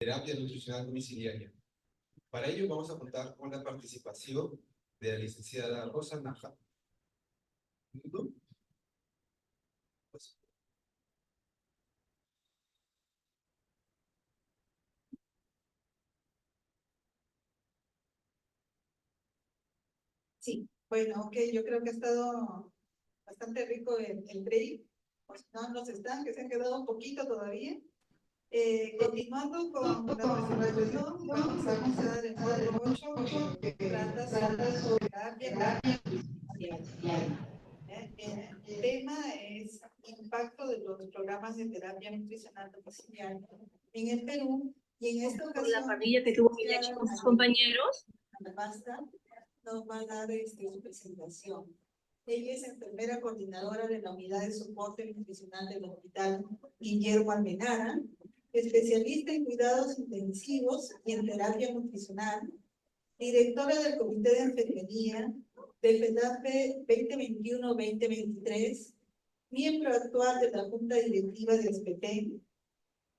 terapia nutricional domiciliaria. Para ello vamos a contar con la participación de la licenciada Rosa Naja. Sí, bueno, ok, yo creo que ha estado bastante rico el break. Pues no nos están, que se han quedado un poquito todavía. Continuando con la presentación, vamos a comenzar el módulo 8, que trata sobre terapia nutricional. El tema es impacto de los programas de terapia nutricional domiciliaria en el Perú, y en esta ocasión la parrilla que tuvo Milachi con sus compañeros. Basta nos va a dar su presentación. Ella es enfermera coordinadora de la unidad de soporte nutricional del Hospital Guillermo Almenara, especialista en cuidados intensivos y en terapia nutricional, directora del Comité de Enfermería del FEDAPE 2021-2023, miembro actual de la Junta Directiva de SPT,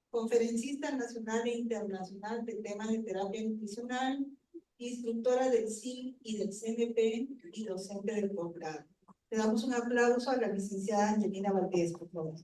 conferencista nacional e internacional de temas de terapia nutricional, instructora del CIN y del CNP y docente del posgrado. Le damos un aplauso a la licenciada Angelina Valdés, por favor.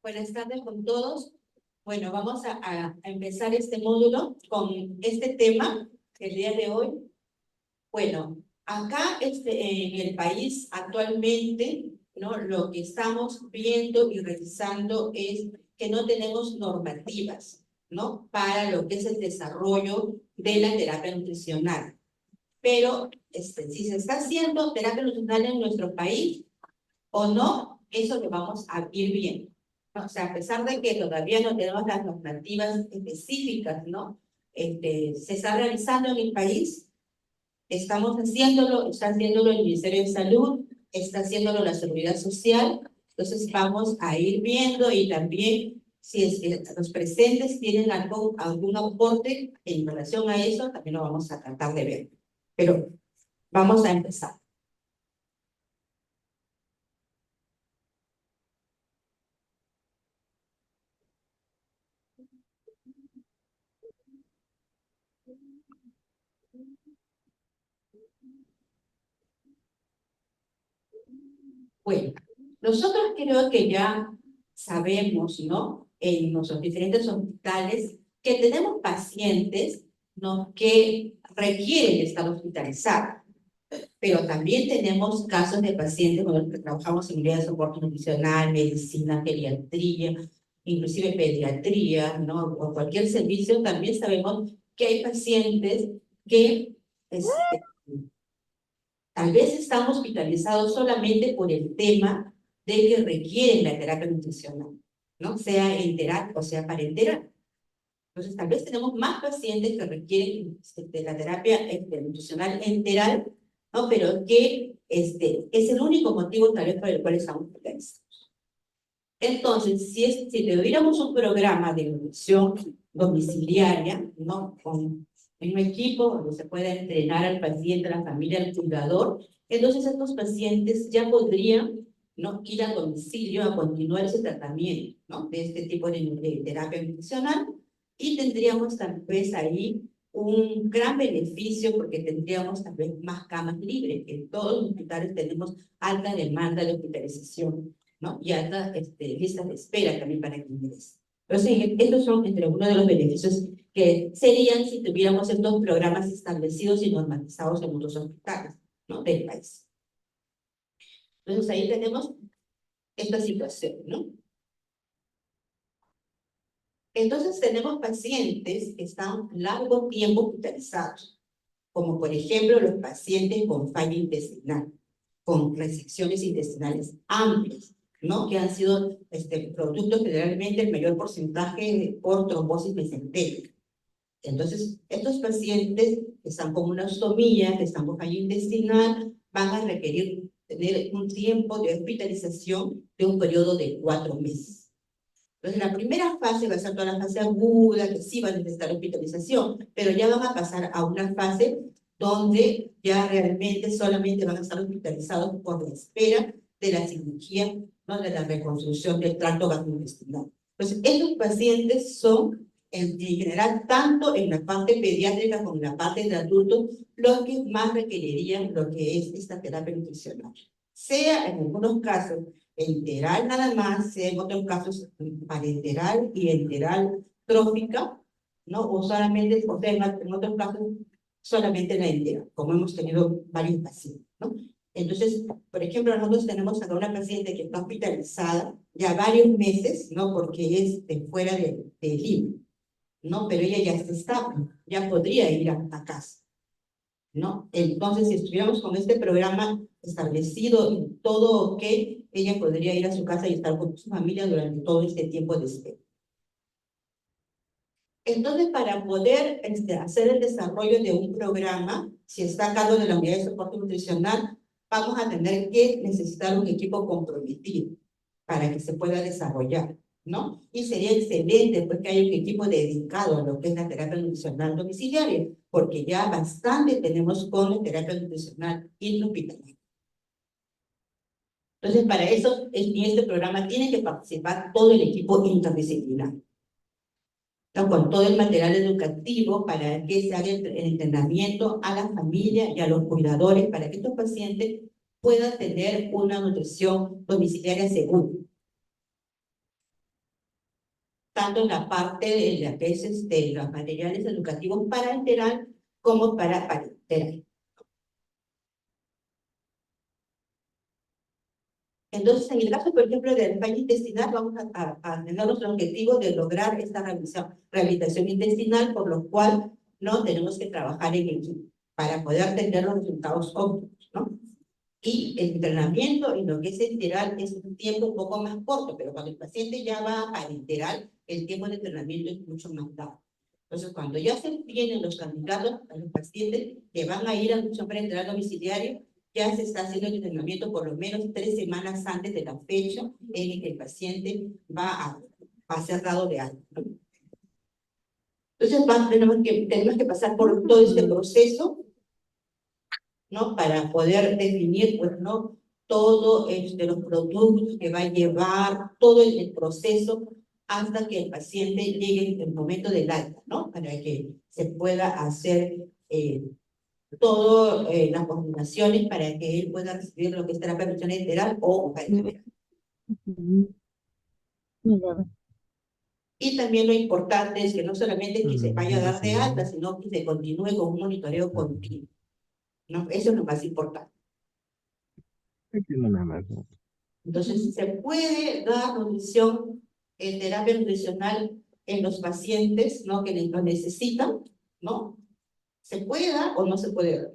Buenas tardes con todos. Bueno, vamos a empezar este módulo con este tema el día de hoy. Bueno, acá en el país actualmente, ¿no? Lo que estamos viendo y revisando es que no tenemos normativas, ¿no? Para lo que es el desarrollo de la terapia nutricional. Pero si se está haciendo terapia nutricional en nuestro país o no, eso lo vamos a ir viendo. O sea, a pesar de que todavía no tenemos las normativas específicas, ¿no? Se está realizando en el país. Estamos haciéndolo, está haciéndolo el Ministerio de Salud, está haciéndolo la Seguridad Social. Entonces vamos a ir viendo, y también si es que los presentes tienen algún aporte en relación a eso, también lo vamos a tratar de ver. Pero vamos a empezar. Bueno, nosotros creo que ya sabemos, ¿no? En nuestros diferentes hospitales que tenemos pacientes, ¿no? Que requieren estar hospitalizados, pero también tenemos casos de pacientes con los que trabajamos en unidad de soporte nutricional, medicina, geriatría, inclusive pediatría, ¿no? O cualquier servicio. También sabemos que hay pacientes que tal vez están hospitalizados solamente por el tema de que requieren la terapia nutricional, ¿no? Sea en terapia o sea parenteral. Entonces, tal vez tenemos más pacientes que requieren de la terapia nutricional enteral, ¿no? Pero que es el único motivo tal vez por el cual estamos hospitalizados. Entonces, si tuviéramos un programa de nutrición domiciliaria, ¿no? Con un equipo donde se pueda entrenar al paciente, a la familia, al cuidador, entonces estos pacientes ya podrían, ¿no? Ir a domicilio a continuar ese tratamiento, ¿no? De este tipo de terapia nutricional, y tendríamos tal vez ahí un gran beneficio porque tendríamos tal vez más camas libres, que en todos los hospitales tenemos alta demanda de hospitalización, ¿no? Y altas listas de espera también para que ingresen. Entonces, estos son entre uno de los beneficios que serían si tuviéramos estos programas establecidos y normalizados en otros hospitales, ¿no? Del país. Entonces, ahí tenemos esta situación, ¿no? Entonces, tenemos pacientes que están largo tiempo hospitalizados, como por ejemplo los pacientes con falla intestinal, con resecciones intestinales amplias, ¿no? Que han sido productos generalmente el mayor porcentaje por trombosis mesentérica. Entonces, estos pacientes que están con una ostomía, que están con falla intestinal, van a requerir tener un tiempo de hospitalización de un periodo de 4 meses. Entonces, la primera fase va a ser toda la fase aguda, que sí va a necesitar hospitalización, pero ya van a pasar a una fase donde ya realmente solamente van a estar hospitalizados por la espera de la cirugía, ¿no? De la reconstrucción del tracto gastrointestinal. Entonces, estos pacientes son, en general, tanto en la parte pediátrica como en la parte de adultos, los que más requerirían lo que es esta terapia nutricional. Sea en algunos casos enteral nada más, sea en otros casos parenteral y enteral trófica, ¿no? O solamente, o sea, en otros casos solamente la entera, como hemos tenido varios pacientes, ¿no? Entonces, por ejemplo, nosotros tenemos acá una paciente que está hospitalizada ya varios meses, ¿no? Porque es de fuera de Lima, ¿no? Pero ella ya está estable, ya podría ir a casa, ¿no? Entonces, si estuviéramos con este programa establecido y todo ok, ella podría ir a su casa y estar con su familia durante todo este tiempo de espera. Entonces, para poder hacer el desarrollo de un programa, si está a cargo de la unidad de soporte nutricional, vamos a tener que necesitar un equipo comprometido para que se pueda desarrollar, ¿no? Y sería excelente pues, que haya un equipo dedicado a lo que es la terapia nutricional domiciliaria, porque ya bastante tenemos con la terapia nutricional intrahospitalaria. Entonces, para eso, en este programa tiene que participar todo el equipo interdisciplinar, ¿no? Con todo el material educativo para que se haga el entrenamiento a la familia y a los cuidadores para que estos pacientes puedan tener una nutrición domiciliaria segura. Tanto en la parte de las veces de los materiales educativos para enteral como para parenteral. Entonces, en el caso, por ejemplo, del fallo intestinal, vamos a tener nuestro objetivo de lograr esta rehabilitación intestinal, por lo cual no tenemos que trabajar en equipo para poder tener los resultados óptimos, ¿no? Y el entrenamiento en lo que es enteral es un tiempo un poco más corto, pero cuando el paciente ya va a enteral, el tiempo de entrenamiento es mucho más largo. Entonces, cuando ya se tienen los candidatos a los pacientes que van a ir a atención parenteral domiciliario, ya se está haciendo el entrenamiento por lo menos 3 semanas antes de la fecha en que el paciente va a ser dado de alta. Entonces, tenemos que pasar por todo este proceso, ¿no? Para poder definir, pues, ¿no? Todo los productos que va a llevar, todo el proceso hasta que el paciente llegue en el momento del alta, ¿no? Para que se pueda hacer todas las combinaciones para que él pueda recibir lo que es terapia nutricional enteral o parenteral. Y también lo importante es que no solamente que se vaya a dar de alta, sino que se continúe con un monitoreo continuo, ¿no? Eso es lo más importante. Entonces, se puede dar nutrición, terapia nutricional en los pacientes, ¿no? Que lo necesitan, ¿no? ¿Se puede dar o no se puede dar?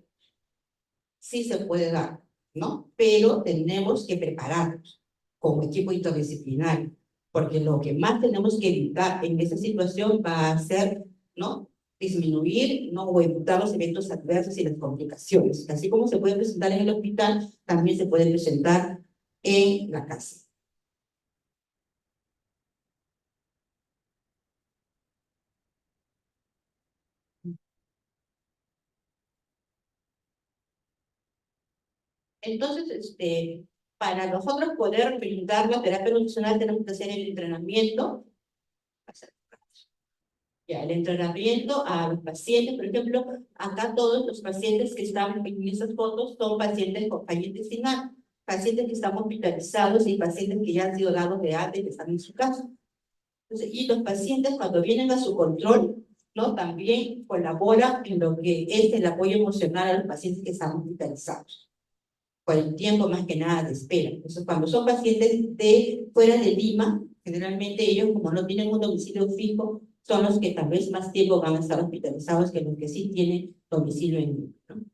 Sí se puede dar, ¿no? Pero tenemos que prepararnos como equipo interdisciplinario, porque lo que más tenemos que evitar en esa situación va a ser, ¿no? Disminuir, ¿no? O evitar los eventos adversos y las complicaciones. Así como se puede presentar en el hospital, también se puede presentar en la casa. Entonces, para nosotros poder brindar la terapia nutricional tenemos que hacer el entrenamiento. Ya, el entrenamiento a los pacientes, por ejemplo, acá todos los pacientes que están en esas fotos son pacientes con falla intestinal, pacientes que están hospitalizados y pacientes que ya han sido dados de alta y que están en su casa. Entonces, y los pacientes cuando vienen a su control, ¿no? También colaboran en lo que es el apoyo emocional a los pacientes que están hospitalizados, por el tiempo más que nada de espera. Entonces, cuando son pacientes de fuera de Lima, generalmente ellos, como no tienen un domicilio fijo, son los que tal vez más tiempo van a estar hospitalizados que los que sí tienen domicilio en Lima, ¿no?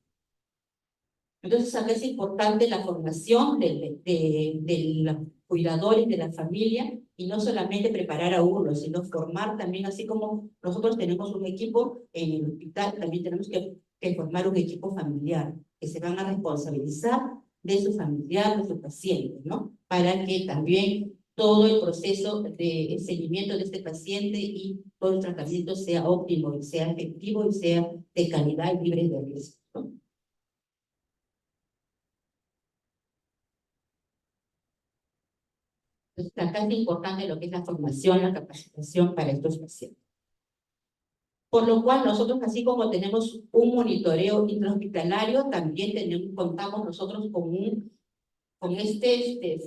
Entonces, acá es importante la formación de los cuidadores de la familia, y no solamente preparar a uno, sino formar también, así como nosotros tenemos un equipo en el hospital, también tenemos que formar un equipo familiar, que se van a responsabilizar de su familiar, de su paciente, ¿no? Para que también todo el proceso de seguimiento de este paciente y todo el tratamiento sea óptimo, y sea efectivo y sea de calidad y libre de riesgo, ¿no? Entonces, acá es importante lo que es la formación, la capacitación para estos pacientes. Por lo cual nosotros, así como tenemos un monitoreo intrahospitalario, también contamos nosotros con este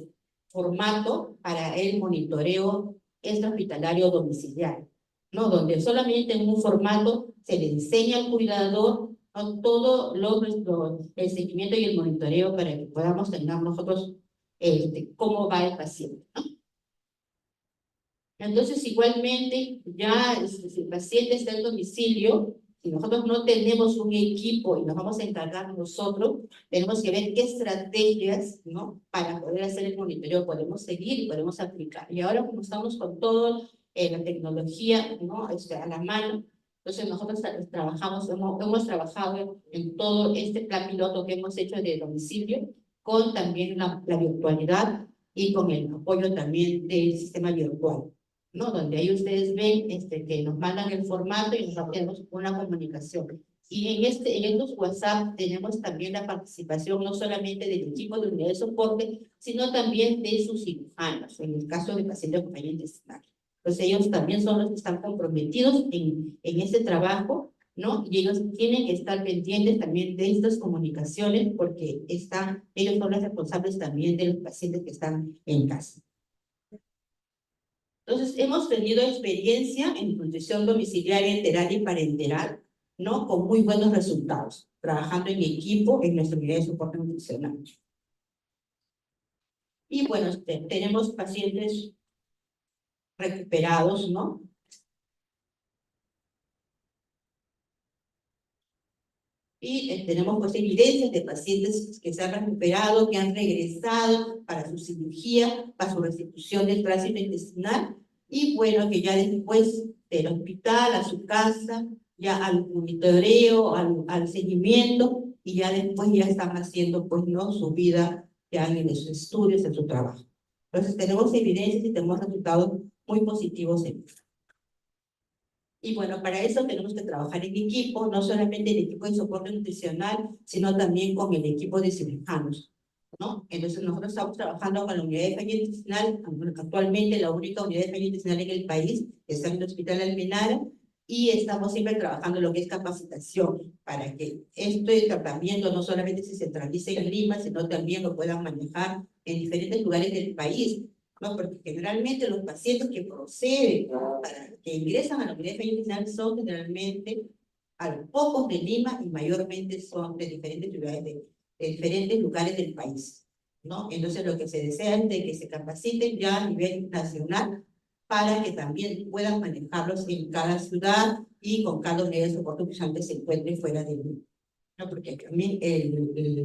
formato para el monitoreo extrahospitalario domiciliario, ¿no? Donde solamente en un formato se le enseña al cuidador, ¿no?, todo el seguimiento y el monitoreo para que podamos tener nosotros cómo va el paciente, ¿no? Entonces, igualmente, ya si el paciente está en domicilio, si nosotros no tenemos un equipo y nos vamos a encargar nosotros, tenemos que ver qué estrategias, ¿no?, para poder hacer el monitoreo podemos seguir y podemos aplicar. Y ahora, como estamos con toda la tecnología, ¿no?, a la mano, entonces nosotros hemos trabajado en todo este plan piloto que hemos hecho de domicilio, con también la virtualidad y con el apoyo también del sistema virtual, ¿no? Donde ahí ustedes ven que nos mandan el formato y nosotros tenemos una comunicación. Y en estos WhatsApp tenemos también la participación no solamente del equipo de unidad de soporte, sino también de sus cirujanos, en el caso de pacientes de compañía intestinal. Entonces ellos también son los que están comprometidos en este trabajo, ¿no? Y ellos tienen que estar pendientes también de estas comunicaciones porque ellos son los responsables también de los pacientes que están en casa. Entonces, hemos tenido experiencia en nutrición domiciliaria enteral y parenteral, ¿no?, con muy buenos resultados, trabajando en equipo en nuestra unidad de soporte nutricional. Y bueno, tenemos pacientes recuperados, ¿no? Y tenemos pues evidencias de pacientes que se han recuperado, que han regresado para su cirugía, para su restitución del tránsito intestinal, y bueno, que ya después del hospital a su casa, ya al monitoreo, al seguimiento, y ya después ya están haciendo pues no su vida ya en sus estudios, en su trabajo. Entonces tenemos evidencias y tenemos resultados muy positivos en esto. Y bueno, para eso tenemos que trabajar en equipo, no solamente el equipo de soporte nutricional, sino también con el equipo de cirujanos, ¿no? Entonces nosotros estamos trabajando con la unidad de falla intestinal, actualmente la única unidad de falla intestinal en el país, está en el Hospital Almenara, y estamos siempre trabajando lo que es capacitación, para que este tratamiento no solamente se centralice en Lima, sino también lo puedan manejar en diferentes lugares del país, ¿no? Porque generalmente los pacientes que proceden, que ingresan a la unidad de falla intestinal son generalmente pocos de Lima y mayormente son de diferentes ciudades, de diferentes lugares del país, ¿no? Entonces lo que se desea es de que se capaciten ya a nivel nacional para que también puedan manejarlos en cada ciudad y con cada unidad de soporte que se encuentre fuera de Lima, ¿no? Porque también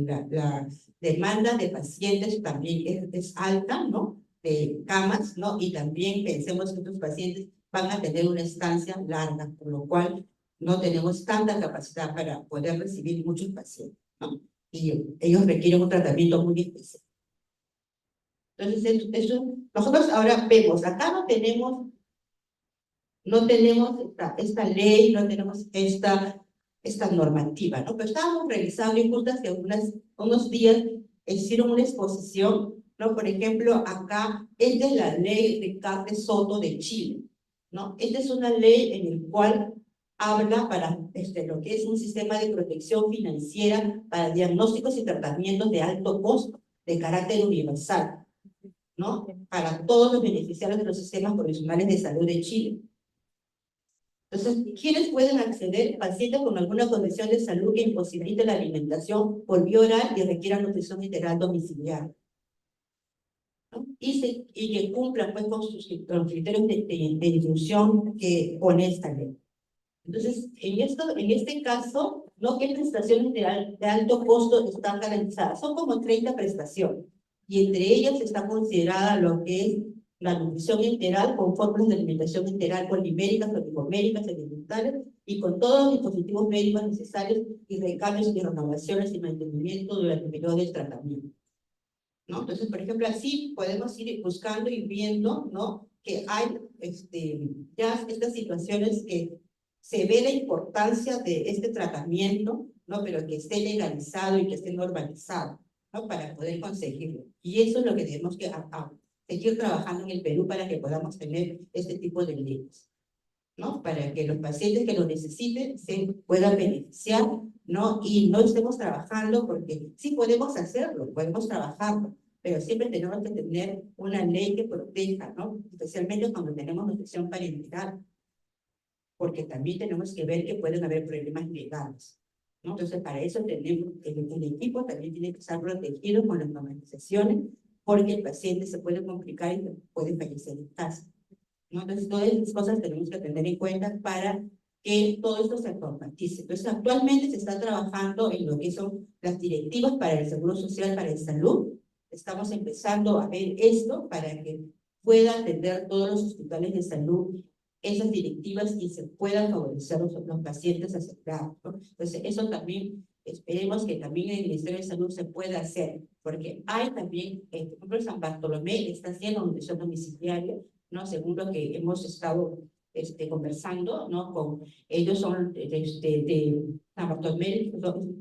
la demanda de pacientes también es alta, ¿no?, de camas, ¿no? Y también pensemos que estos pacientes van a tener una estancia larga, por lo cual no tenemos tanta capacidad para poder recibir muchos pacientes, ¿no? Y ellos requieren un tratamiento muy especial. Entonces, nosotros ahora vemos, acá no tenemos esta ley, no tenemos esta normativa, ¿no? Pero estábamos revisando y justo hace unos días hicieron una exposición, ¿no? Por ejemplo, acá, esta es la ley Ricardo Soto de Chile, ¿no? Esta es una ley en la cual habla para lo que es un sistema de protección financiera para diagnósticos y tratamientos de alto costo, de carácter universal, ¿no? Para todos los beneficiarios de los sistemas profesionales de salud de Chile. Entonces, ¿quiénes pueden acceder? Pacientes con alguna condición de salud que imposibilite la alimentación por vía oral y requieran nutrición integral domiciliaria, ¿no? Y que cumplan pues, con los criterios de inclusión que pone esta ley. Entonces, en este caso, ¿no?, ¿qué prestaciones de alto costo están garantizadas? Son como 30 prestaciones, y entre ellas está considerada lo que es la nutrición integral con fórmulas de alimentación integral poliméricas, oligoméricas, alimentarias, y con todos los dispositivos médicos necesarios y recambios y renovaciones y mantenimiento durante el periodo del tratamiento, ¿no? Entonces, por ejemplo, así podemos ir buscando y viendo, ¿no? Que hay ya estas situaciones que se ve la importancia de este tratamiento, ¿no? Pero que esté legalizado y que esté normalizado, ¿no? Para poder conseguirlo. Y eso es lo que tenemos que seguir trabajando en el Perú para que podamos tener este tipo de leyes, ¿no? Para que los pacientes que lo necesiten se puedan beneficiar, ¿no? Y no estemos trabajando porque sí podemos hacerlo, podemos trabajarlo, pero siempre tenemos que tener una ley que proteja, ¿no? Especialmente cuando tenemos nutrición parenteral, porque también tenemos que ver que pueden haber problemas legales, ¿no? Entonces, para eso tenemos, el equipo también tiene que estar protegido con las normalizaciones, porque el paciente se puede complicar y puede fallecer en casa, ¿no? Entonces, todas esas cosas tenemos que tener en cuenta para que todo esto se normalice. Entonces, actualmente se está trabajando en lo que son las directivas para el Seguro Social, para la salud. Estamos empezando a ver esto para que puedan atender todos los hospitales de salud esas directivas y se puedan favorecer los pacientes aceptados, ¿no? Entonces, eso también esperemos que también en el Ministerio de Salud se pueda hacer, porque hay también, por ejemplo, San Bartolomé está haciendo nutrición domiciliaria, ¿no? Según lo que hemos estado conversando, ¿no? Con ellos son de San Bartolomé,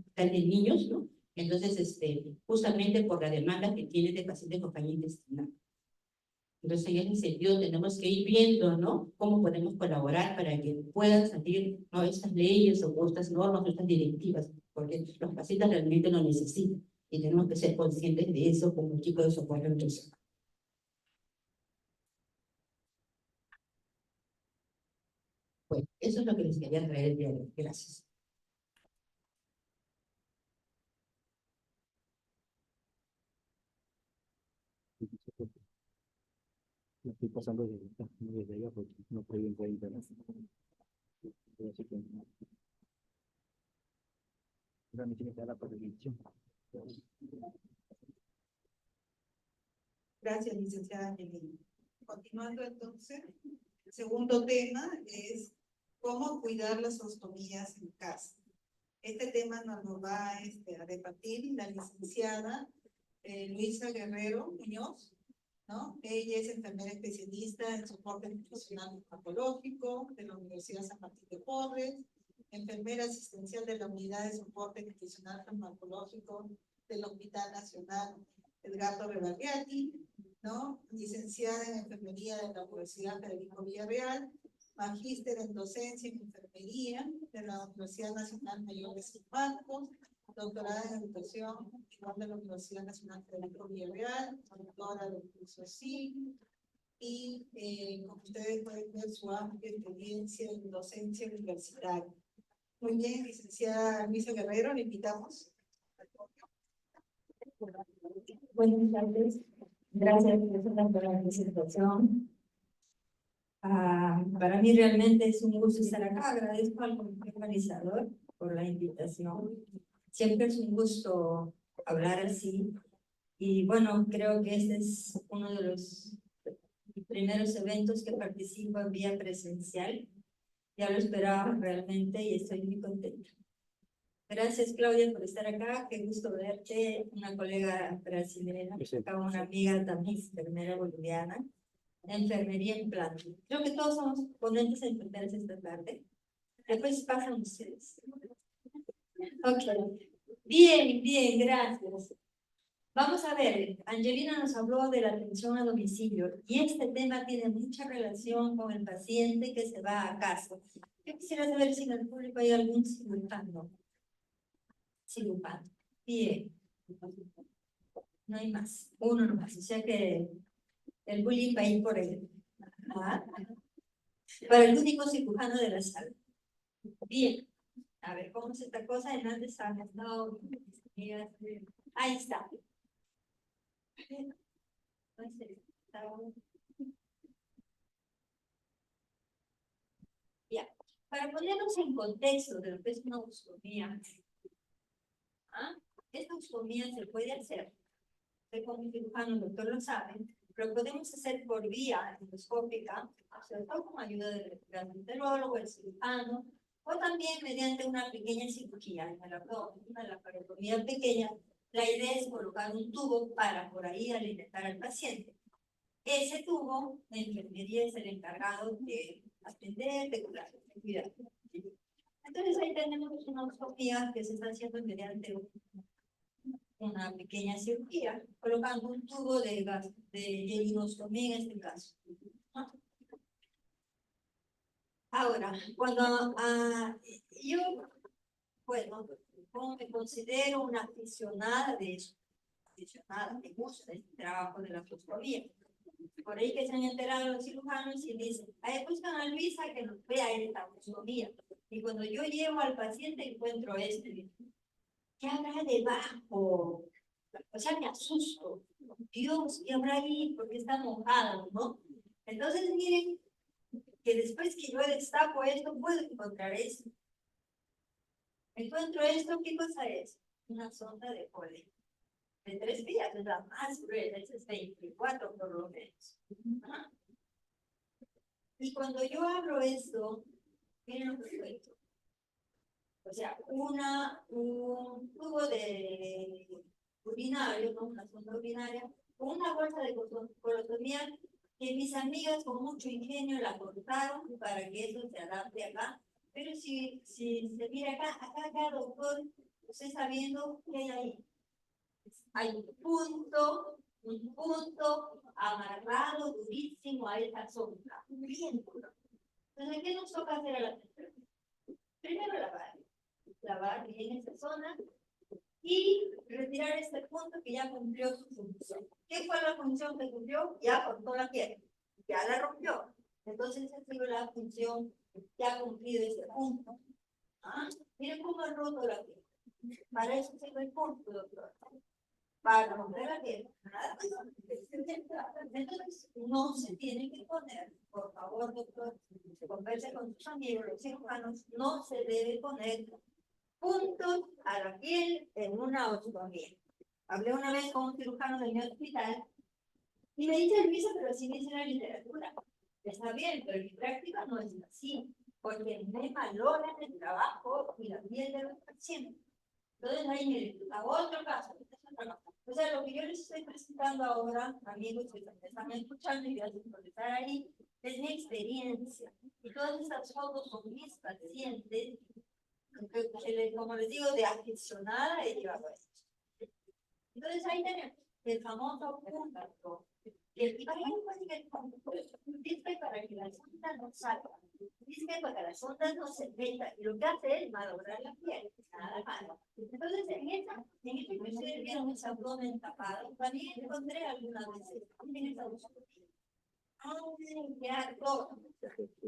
están de niños, ¿no? Entonces, justamente por la demanda que tienen de pacientes con falla intestinal. Entonces, en ese sentido, tenemos que ir viendo, ¿no? Cómo podemos colaborar para que puedan salir, ¿no? Estas leyes o estas normas o estas directivas, porque los pacientes realmente lo necesitan y tenemos que ser conscientes de eso como equipo de soporte nutricional. Bueno, eso es lo que les quería traer el día de hoy. Gracias. No estoy pasando desde allá porque no estoy en internet. Así que me tiene que dar la permisión. Gracias, licenciada Angelina. Continuando entonces, el segundo tema es cómo cuidar las ostomías en casa. Este tema nos lo va a debatir la licenciada Luisa Guerrero Muñoz, ¿no? Ella es enfermera especialista en soporte nutricional farmacológico de la Universidad San Martín de Porres, enfermera asistencial de la Unidad de Soporte Nutricional Farmacológico del Hospital Nacional Edgardo Rebarriati, ¿no? Licenciada en enfermería de la Universidad Federico Villarreal, magíster en docencia en enfermería de la Universidad Nacional Mayor de San Marcos, doctorada en educación de la Universidad Nacional Federico Villarreal, doctora del curso SIG, y como ustedes pueden ver su amplia experiencia en docencia universitaria. Muy bien, licenciada Luisa Guerrero, le invitamos. Buenas tardes. Gracias por la presentación. Para mí realmente es un gusto estar acá. Agradezco al comité organizador por la invitación. Siempre es un gusto hablar así. Y bueno, creo que este es uno de los primeros eventos que participo en vía presencial. Ya lo esperaba realmente y estoy muy contenta. Gracias, Claudia, por estar acá. Qué gusto verte. Una colega brasileña, una amiga también, enfermera boliviana, enfermería en planta. Creo que todos somos ponentes en enfermeras esta tarde. Después pasan ustedes. Ok. Bien, bien, gracias. Vamos a ver, Angelina nos habló de la atención a domicilio y este tema tiene mucha relación con el paciente que se va a casa. Yo quisiera saber si en el público hay algún cirujano. Cirujano. Bien. No hay más. Uno nomás. O sea que el bullying va a ir por él. ¿Ah? Para el único cirujano de la sala. Bien. A ver, ¿cómo es esta cosa? Antes han estado... Ahí está. Ya. Para ponernos en contexto de lo que es una ostomía, esta ostomía se puede hacer, usted como cirujano, el doctor lo sabe, pero podemos hacer por vía endoscópica, sobre todo con ayuda del gastroenterólogo, el cirujano, o también mediante una pequeña cirugía en el abdomen, una laparotomía pequeña, la idea es colocar un tubo para por ahí alimentar al paciente. Ese tubo, la enfermería es el encargado de atender, de curar, de cuidar. Entonces ahí tenemos una oscopía que se está haciendo mediante una pequeña cirugía, colocando un tubo de gas, de ileostomía en este caso. Ahora, cuando yo, bueno, como me considero una aficionada de eso, aficionada, me gusta el trabajo de la oscopía. Por ahí que se han enterado los cirujanos y dicen, ahí buscan a Luisa que nos vea esta oscopía. Y cuando yo llevo al paciente encuentro este, ¿qué habrá debajo? O sea, me asusto. Dios, ¿qué habrá ahí? Porque está mojado, ¿no? Entonces, miren, que después que yo destapo esto, puedo encontrar esto. Encuentro esto, ¿qué cosa es? Una sonda de polen. De 3 días, es la más gruesa, es 24 por lo menos. ¿Ah? Y cuando yo abro esto, miren lo que encuentro. O sea, un tubo de urinario, ¿no? Una sonda urinaria, con una bolsa de colotomía que mis amigas con mucho ingenio la cortaron para que eso se adapte acá. Pero si se mira acá, doctor, usted está viendo qué hay ahí. Hay un punto amarrado durísimo a esa sonda. Bien duro. Entonces, ¿qué nos toca hacer a la persona? Primero lavar bien esa zona y retirar este punto que ya cumplió su función. ¿Qué fue la función que cumplió? Ya cortó la piel, ya la rompió. Entonces, esa ha sido la función que ha cumplido ese punto. ¿Ah? Miren cómo ha roto la piel. Para eso sirve el punto, doctor. Para romper la piel. Nada más. Entonces, no se tiene que poner, por favor, doctor, converse con sus amigos, los cirujanos, no se debe poner puntos a la piel en una oscopía. Hablé una vez con un cirujano de mi hospital y me dice, Luisa, pero así dice la literatura. Está bien, pero en mi práctica no es así, porque me valoran el trabajo y la piel de los pacientes. Entonces ahí, miren, hago otro caso. O sea, lo que yo les estoy presentando ahora, amigos que me están escuchando y gracias por estar ahí, es mi experiencia. Y todas estas fotos son mis pacientes, como les digo, de aficionada he llevado esto. Entonces ahí tenemos el famoso punto. Y para que la sonda no salga, dice para que la sonda no se meta, y lo que hace es malograr la piel, nada más. Entonces, en esta que ustedes vieron ese abdomen tapado, también encontré algunas veces, en esa oscuridad. ¡Ay, todo!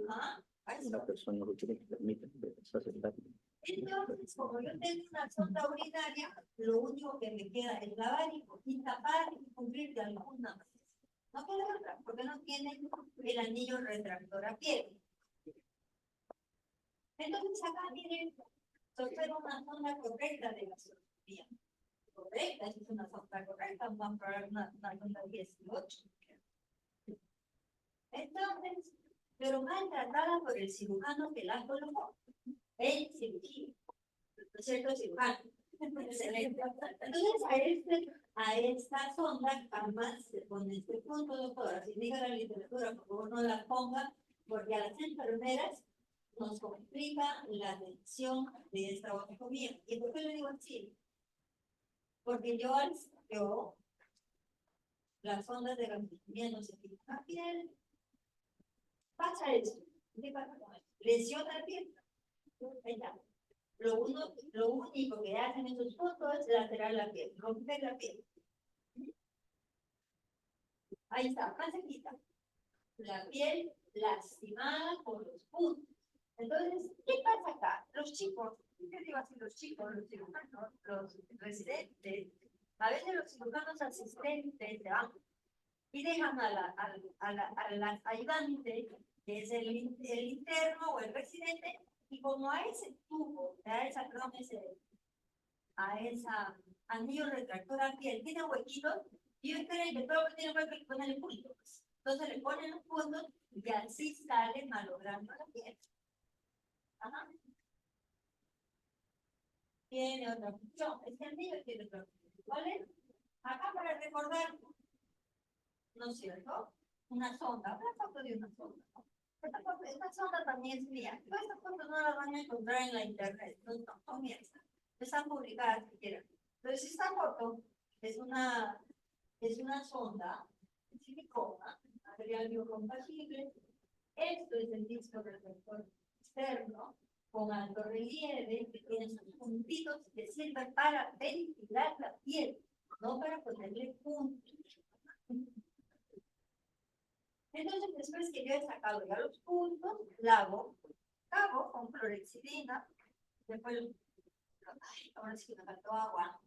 ¿Ah? Una persona lo que permite sacerdote. Entonces, como yo tengo una sonda urinaria, lo único que me queda es lavar y tapar y cubrir de alguna manera. No puede otra, porque no tiene el anillo retractor a piel. Entonces, acá miren, observa una sonda correcta de la cirugía. Correcta, esa es una sonda correcta, vamos a probar una sonda 18. Entonces, pero maltratada por el cirujano que la colocó en cirugía. ¿No es cierto, cirujano? Excelente. Entonces, a esta sonda jamás se pone este punto, doctora. Si diga la literatura, por favor, no la ponga, porque a las enfermeras nos complica la atención de esta oscopía. ¿Y por qué le digo así? Porque las ondas de gastronomía no se fijan la piel. Pasa esto. ¿Qué pasa con esto? Lesiona la piel. Ahí está. Lo único que hacen esos puntos es lacerar la piel, romper la piel. Ahí está, más cerquita. La piel lastimada por los puntos. Entonces, ¿qué pasa acá? Los chicos, ¿qué digo así? Los chicos, los cirujanos, los residentes, a veces los cirujanos asistentes se van y dejan al ayudante, que es el interno o el residente, y como a ese tubo, a esa anillo retractor a piel tiene huequitos, y ellos creen que todo lo que tiene hueco le ponen el punto. Entonces le ponen los puntos y así sale malogrando la piel. Ajá. Tiene otra función. Este anillo tiene otra función. ¿Vale? Acá para recordar, ¿no es cierto? Una sonda, una foto de una sonda. ¿No? Esta sonda también es mía. Todas estas fotos no las van a encontrar en la internet, no son mías. Están publicadas si quieren. Entonces esta foto es una sonda de silicona, material biocompatible. Esto es el disco reflector externo con alto relieve que tiene sus puntitos que sirven para ventilar la piel, no para ponerle puntos. Entonces, después que yo he sacado ya los puntos, lavo con clorexidina, después, ay, ahora sí me faltó agua.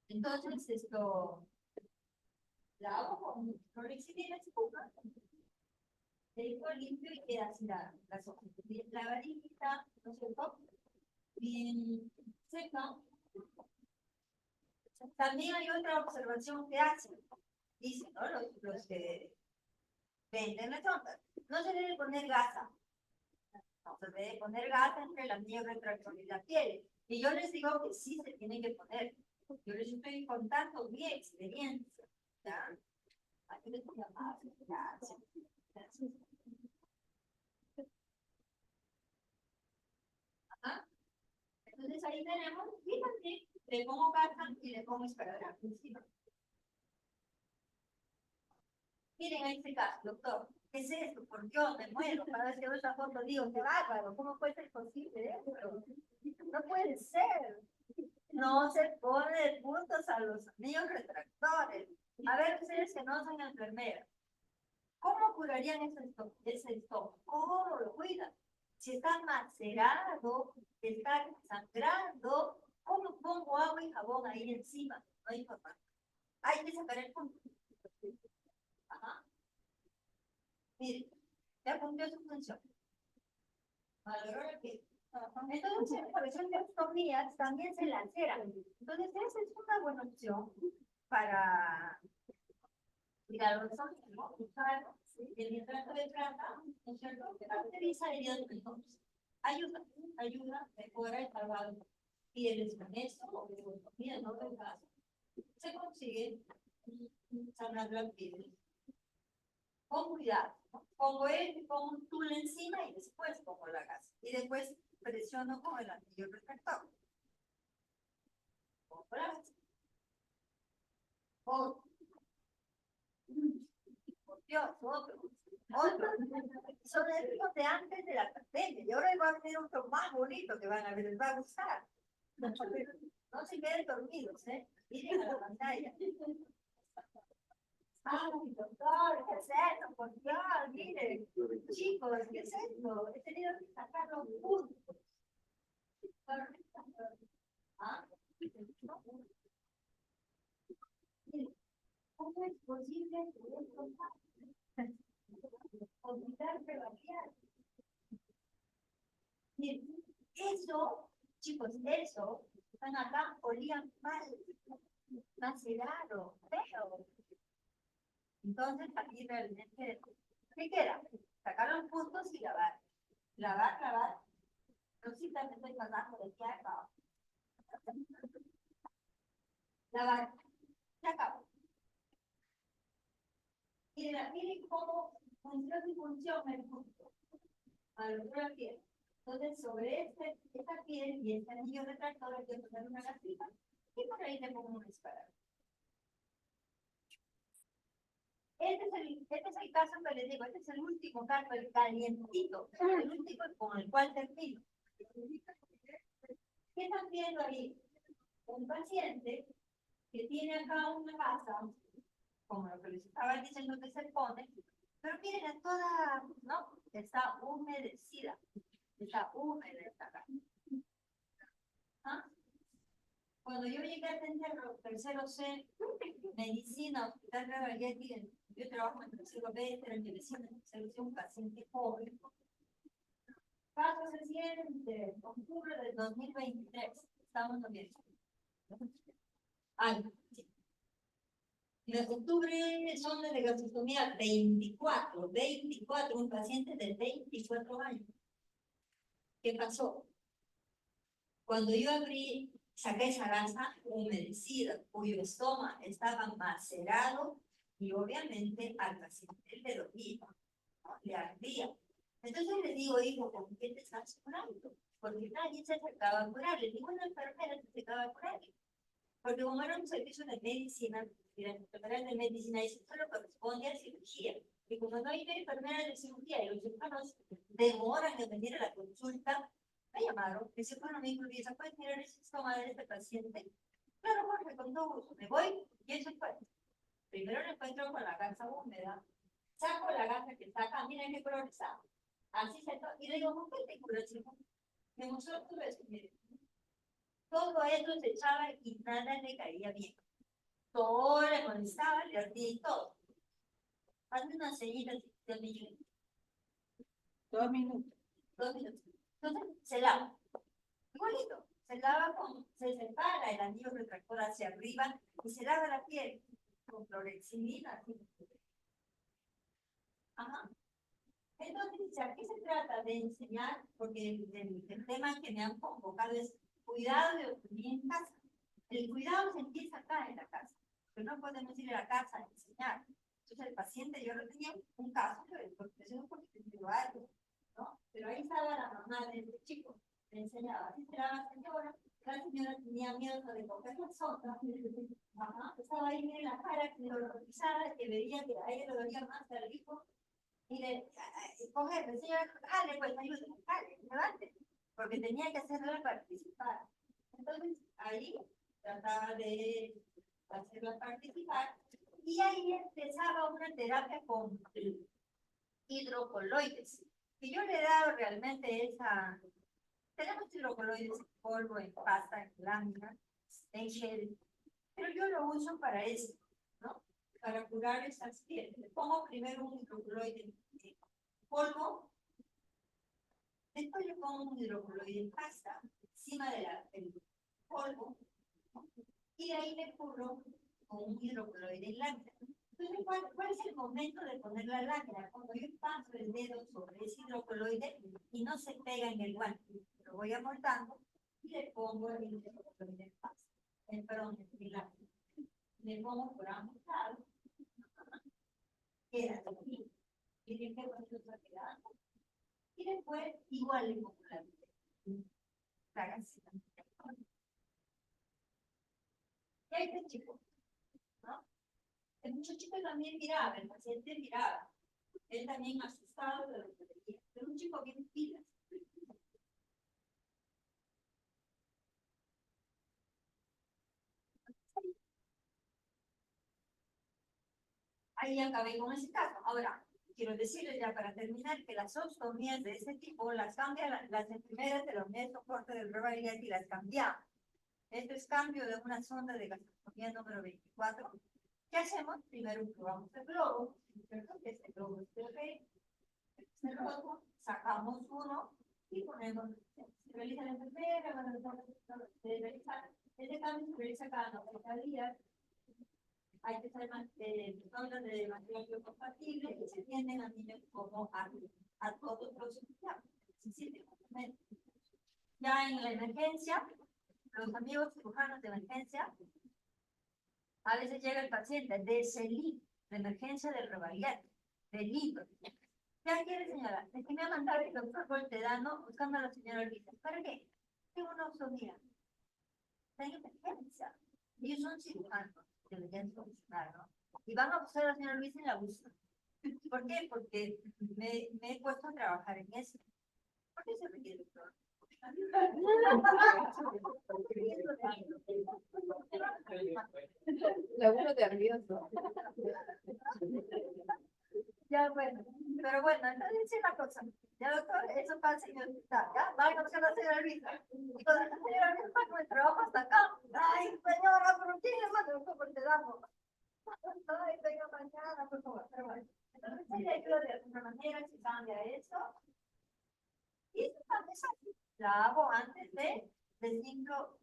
Entonces, esto, lavo con clorexidina, espuma, después limpio y queda así la sopa. La varillita, ¿no es cierto? Bien seca. También hay otra observación que hacen. Dicen, ¿no? Los que venden las ondas. No se debe poner gasa. No se debe poner gasa entre la anillo retractor y la piel. Y yo les digo que sí se tiene que poner. Yo les estoy contando mi experiencia. ¿Ya? Aquí les voy a llamar. Gracias. Ajá. Entonces ahí tenemos, y también le pongo gasa y le pongo esparadrapo encima. Miren a este caso, doctor, ¿qué es esto? ¿Por qué me muero? Cada vez que veo esta foto digo, qué bárbaro, ¿cómo puede ser posible esto? No puede ser. No se pone puntos a los anillos retractores. A ver, ustedes que no son enfermeras, ¿cómo curarían ese estómago? ¿Cómo lo cuidan? Si está macerado, está sangrando, ¿cómo pongo agua y jabón ahí encima? No hay forma. Hay que sacar el punto. Ajá. Mire, ya cumplió su función. Valoró el pie. Entonces, por eso las ostomías también se laceran. Entonces, esa es una buena opción para cuidar los ojos, ¿no? Usar el hidrato de plata, ¿no es cierto? Que caracteriza heridas menores. Ayuda, mejora el lavado. Y el esmaneso o de ostomía, no del caso, se consigue sanar la piel con cuidado, ¿no? Pongo un tul encima y después pongo la gasa. Y después presiono con el anillo reflector. Pongo la gasa. Otro. Por Dios, otro. Son estos de antes de la pandemia. Y ahora va a venir otro más bonito que van a ver, les va a gustar. No se queden dormidos, ¿eh? Miren a la pantalla. Ay, doctor, ¿qué es esto? Por Dios, miren. Chicos, ¿qué es esto? He tenido que sacar los puntos. ¿Ah? ¿Cómo es posible que esto pase? Olvidarse la piel. Miren, eso, chicos, eso, están acá, olían mal, macerado, feo. Entonces, aquí realmente, ¿qué queda? Sacar los puntos y lavar. Lavar. Rosita, me estoy pasando de aquí a acá. Lavar. Se acabó. Miren cómo funciona el punto. A la otra piel. Entonces, sobre esta piel y este anillo retractor, hay que poner una gasita y por ahí le pongo un disparador. Este es el caso que les digo, este es el último caso, el calientito, el último con el cual termino. ¿Qué están viendo ahí? Un paciente que tiene acá una gasa, como lo que les estaba diciendo que se pone, pero miren, es toda, ¿no? Está humedecida, está húmeda esta gasa. ¿Ah? Cuando yo llegué a atender los terceros C, medicina, hospital de Valladolid, yo trabajo en tercero B, pero en medicina, tercero C, un paciente joven. Caso reciente, octubre del 2023, estamos noviembre. Sí. En octubre son de gastrostomía 24, un paciente de 24 años. ¿Qué pasó? Cuando yo abrí saqué esa gasa humedecida, cuyo estómago estaba macerado y obviamente al paciente le dolía, ¿no? Le ardía. Entonces le digo, hijo, ¿con qué te estás curando? Porque nadie se acercaba a curarle, ninguna enfermera se acercaba a curarle. Porque como era un servicio de medicina, y las enfermeras de medicina, eso solo corresponde a cirugía. Y como no hay enfermeras de cirugía y los cirujanos demoran en venir a la consulta, me llamaron, me dice, bueno, mi hijo, ¿puedes mirar el estómago de este paciente? Claro, Jorge, con todo gusto, me voy y eso fue. Primero lo encuentro con la gasa húmeda, saco la gasa que está acá, miren qué color está. Así se y le digo, ¿por qué te curas? Me mostró todo eso, miren. Todo eso se echaba y nada le caía bien. Todo le molestaba, le ardía y todo. Hazme una señita de 2 minutos. 2 minutos. 2 minutos. Entonces se lava. Igualito. Se lava se separa el anillo retractor hacia arriba y se lava la piel con clorexidina. Ajá. Entonces, aquí se trata de enseñar, porque el tema que me han convocado es cuidado de autonomía en casa. El cuidado se empieza acá en la casa, pero no podemos ir a la casa a enseñar. Entonces el paciente, yo lo tenía un caso, porque es un poquito individual, ¿no? Pero ahí estaba la mamá de este chico, le enseñaba, así se la señora tenía miedo de coger la sonda, estaba ahí en la cara, neuropatizada, que veía que a ella le dolía más que al hijo, y le coge, le señora, jale, pues ayúdame, jale, levante, porque tenía que hacerla participar. Entonces ahí trataba de hacerla participar, y ahí empezaba una terapia con hidrocoloides, que yo le he dado realmente esa. Tenemos hidrocoloides en polvo, en pasta, en lámina, en gel, pero yo lo uso para eso, ¿no? Para curar esas pieles. Le pongo primero un hidrocoloide en polvo, después le pongo un hidrocoloide en pasta encima del polvo, ¿no? Y de ahí le cubro con un hidrocoloide en lámina. Entonces, ¿cuál es el momento de poner la lámina? Cuando yo paso el dedo sobre ese hidrocoloide y no se pega en el guante, lo voy amoltando y le pongo el hidrocoloide en pasta, perdón, en lámina. Le pongo por ambos lados, queda aquí, y le quedo está quedando, y después igual le pongo la gasita. Y ahí está, chico, ¿no? El muchachito también miraba, el paciente miraba, él también asustado de lo que veía, pero un chico bien pilas. Ahí acabé con ese caso. Ahora, quiero decirles ya para terminar que las ostomías de ese tipo las cambia las enfermeras de la unidad de soporte del probabilidad y las cambiamos. Esto es cambio de una sonda de gastrostomía número 24. ¿Qué hacemos? Primero probamos el globo, ¿cierto? Este globo es de rey. Este rojo, sacamos uno y ponemos, se realiza la enfermera, se realiza, este cambio se realiza cada 90 días. Hay que hacer sondas de material biocompatible que se tienden a niños como a todos los ciudadanos. Ya en la emergencia, los amigos cirujanos de emergencia, a veces llega el paciente de CELI, de emergencia del Revalidad, del libro. Ya quiere señora, es que me ha mandado el doctor Voltedano buscando a la señora Luisa. ¿Para qué? Tengo una ostomía. Está en emergencia. Ellos son cirujanos, deberían solucionar, ¿no? Y van a buscar a la señora Luisa en la busca. ¿Por qué? Porque me he puesto a trabajar en eso. ¿Por qué se requiere doctor? Seguro nervioso. Ya, bueno, pero bueno, entonces es la cosa. Ya, doctor, eso pasa en el hospital, ¿ya? Vaya a buscar a la señora Luisa. Y cuando la señora Luisa con el trabajo hasta acá. Ay, señora, ¿pero quién le manda el doctor te damos? Ay, venga mañana, por favor. Pero bueno, entonces se le ayuda de alguna manera, se cambia eso. Y esto también es así. La hago antes de 5,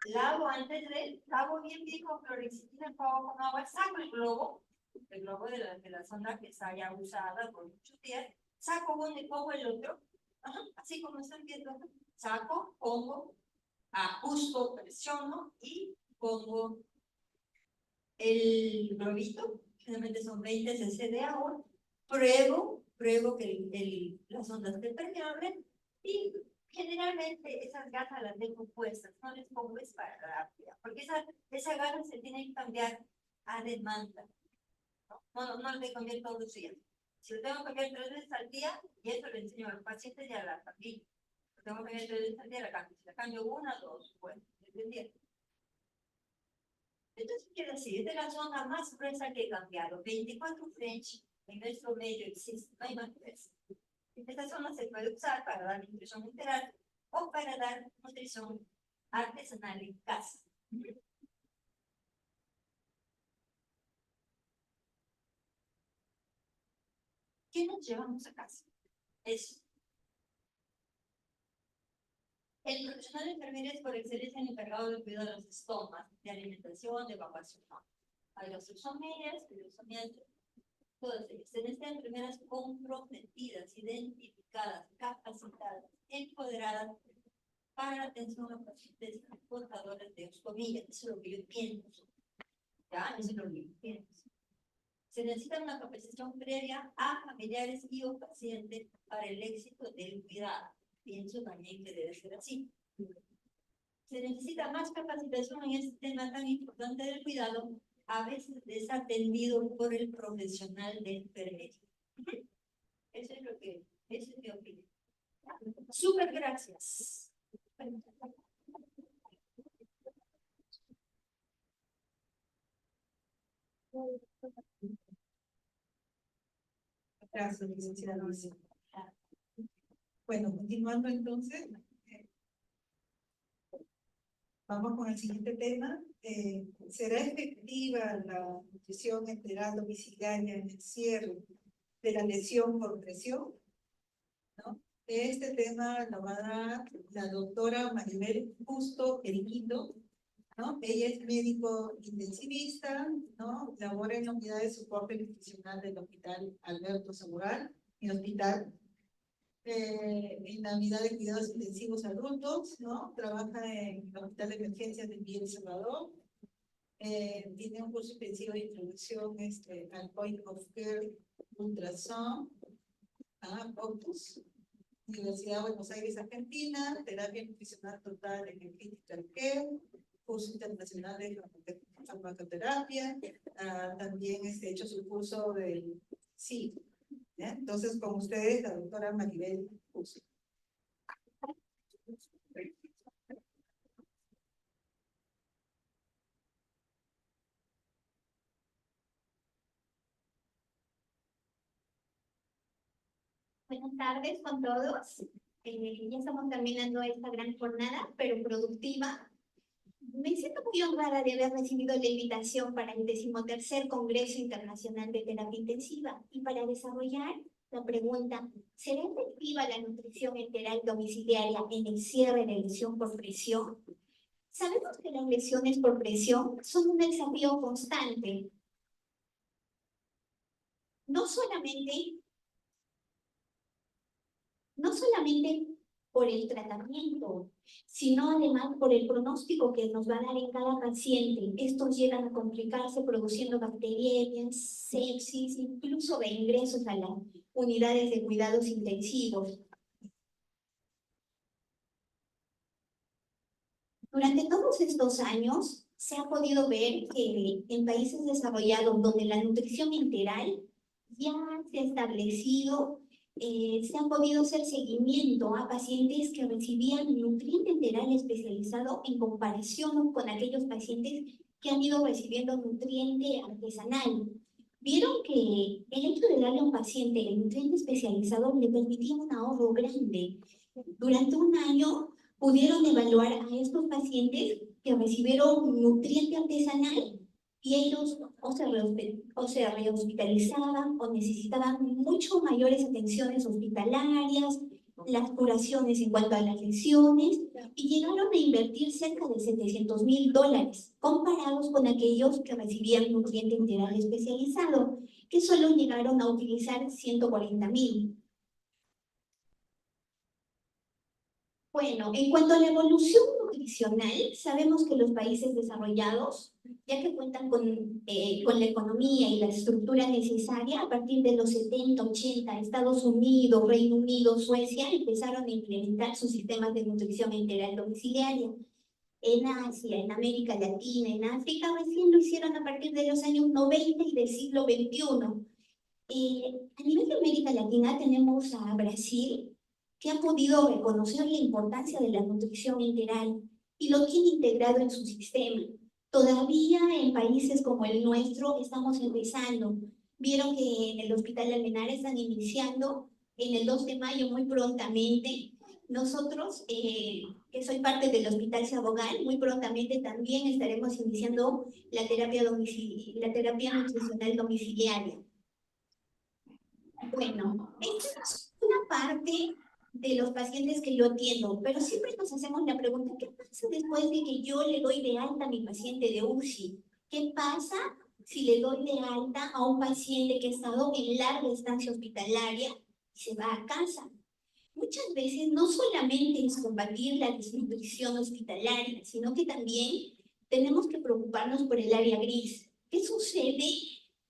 lavo antes de, lavo bien con clorexidina en polvo con agua, saco el globo de la sonda que está ya usada por muchos días, saco uno y pongo el otro, así como están viendo, saco, pongo, ajusto, presiono y pongo el globito, generalmente son 20 cc de agua, pruebo que las ondas estén permeables y generalmente esas gasas las dejo puestas, no les pongo esparadrapia, porque esa gasa se tiene que cambiar a demanda, no le tengo que cambiar todos los días. Si lo tengo que cambiar 3 veces al día, y eso lo enseño a los pacientes y a la familia, lo tengo que cambiar 3 veces al día, la cambio. Si la cambio 1 o 2, bueno, dependiendo. Entonces, quiere decir, esta es la zona más gruesa que he cambiado. 24 French, en nuestro medio existe, no hay más gruesa. Esta zona se puede usar para dar nutrición integral o para dar nutrición artesanal en casa. ¿Qué nos llevamos a casa? Eso. El profesional de enfermería es por excelencia el encargado del cuidado de los estomas, de alimentación, de evacuación. Hay los enfermeras, todas ellas. En estas enfermeras comprometidas, identificadas, capacitadas, empoderadas para la atención a pacientes portadores de ostomía. Eso es lo que yo pienso. ¿Ya? Eso es lo que yo pienso. Se necesita una capacitación previa a familiares y o pacientes para el éxito del cuidado. Pienso también que debe ser así. Se necesita más capacitación en este tema tan importante del cuidado, a veces desatendido por el profesional de enfermería. Eso es mi opinión. Súper gracias. Gracias, licenciada Luisa. Bueno, continuando entonces, vamos con el siguiente tema. ¿Será efectiva la nutrición enteral domiciliaria en el cierre de la lesión por presión? ¿No? Este tema lo va a dar la doctora Maribel Justo Periquito, ¿no? Ella es médico intensivista, ¿no? Labora en la unidad de soporte nutricional del Hospital Alberto Samural, y Hospital en la unidad de cuidados intensivos adultos, ¿no? Trabaja en el Hospital de Emergencias de Villa El Salvador. Tiene un curso intensivo de introducción al Point of Care Ultrasound, Optus, Universidad de Buenos Aires, Argentina, terapia nutricional total en el Critical Care, curso internacional de farmacoterapia, también ha hecho su curso del CIP. ¿Ya? Entonces, con ustedes, la doctora Maribel Justo. Buenas tardes con todos. Ya estamos terminando esta gran jornada, pero productiva. Me siento muy honrada de haber recibido la invitación para el 13º Congreso Internacional de Terapia Intensiva y para desarrollar la pregunta, ¿será efectiva la nutrición enteral domiciliaria en el cierre de lesión por presión? Sabemos que las lesiones por presión son un desafío constante. No solamente por el tratamiento, sino además por el pronóstico que nos va a dar en cada paciente. Estos llegan a complicarse produciendo bacteriemias, sepsis, incluso de ingresos a las unidades de cuidados intensivos. Durante todos estos años se ha podido ver que en países desarrollados donde la nutrición enteral ya se ha establecido, se ha podido hacer seguimiento a pacientes que recibían nutriente enteral especializado en comparación con aquellos pacientes que han ido recibiendo nutriente artesanal. Vieron que el hecho de darle a un paciente el nutriente especializado le permitía un ahorro grande. Durante un año pudieron evaluar a estos pacientes que recibieron nutriente artesanal y ellos o se rehospitalizaban o necesitaban mucho mayores atenciones hospitalarias, las curaciones en cuanto a las lesiones, y llegaron a invertir cerca de $700,000 comparados con aquellos que recibían nutriente enteral especializado, que solo llegaron a utilizar $140,000. Bueno, en cuanto a la evolución nutricional, sabemos que los países desarrollados, ya que cuentan con la economía y la estructura necesaria, a partir de los 70, 80, Estados Unidos, Reino Unido, Suecia, empezaron a implementar sus sistemas de nutrición integral domiciliaria. En Asia, en América Latina, en África, recién lo hicieron a partir de los años 90 y del siglo XXI. A nivel de América Latina tenemos a Brasil, que ha podido reconocer la importancia de la nutrición integral y lo tiene integrado en su sistema. Todavía en países como el nuestro estamos empezando. Vieron que en el Hospital Almenara están iniciando en el 2 de mayo muy prontamente. Nosotros, que soy parte del Hospital Sabogal, muy prontamente también estaremos iniciando la terapia nutricional domiciliaria. Bueno, esta es una parte de los pacientes que yo atiendo, pero siempre nos hacemos la pregunta, ¿qué pasa después de que yo le doy de alta a mi paciente de UCI? ¿Qué pasa si le doy de alta a un paciente que ha estado en larga estancia hospitalaria y se va a casa? Muchas veces no solamente es combatir la desnutrición hospitalaria, sino que también tenemos que preocuparnos por el área gris. ¿Qué sucede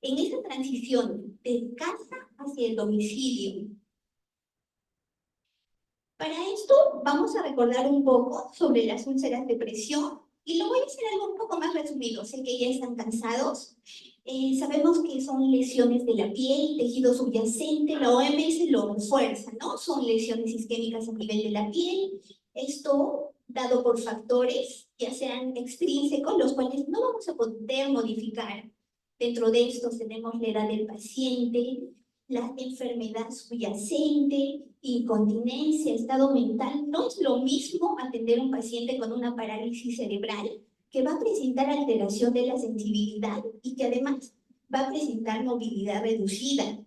en esa transición de casa hacia el domicilio? Para esto vamos a recordar un poco sobre las úlceras de presión y lo voy a hacer algo un poco más resumido. Sé que ya están cansados. Sabemos que son lesiones de la piel, tejido subyacente, la OMS lo refuerza, ¿no? Son lesiones isquémicas a nivel de la piel. Esto dado por factores, ya sean extrínsecos, los cuales no vamos a poder modificar. Dentro de estos tenemos la edad del paciente, la enfermedad subyacente, incontinencia, estado mental. No es lo mismo atender a un paciente con una parálisis cerebral que va a presentar alteración de la sensibilidad y que además va a presentar movilidad reducida.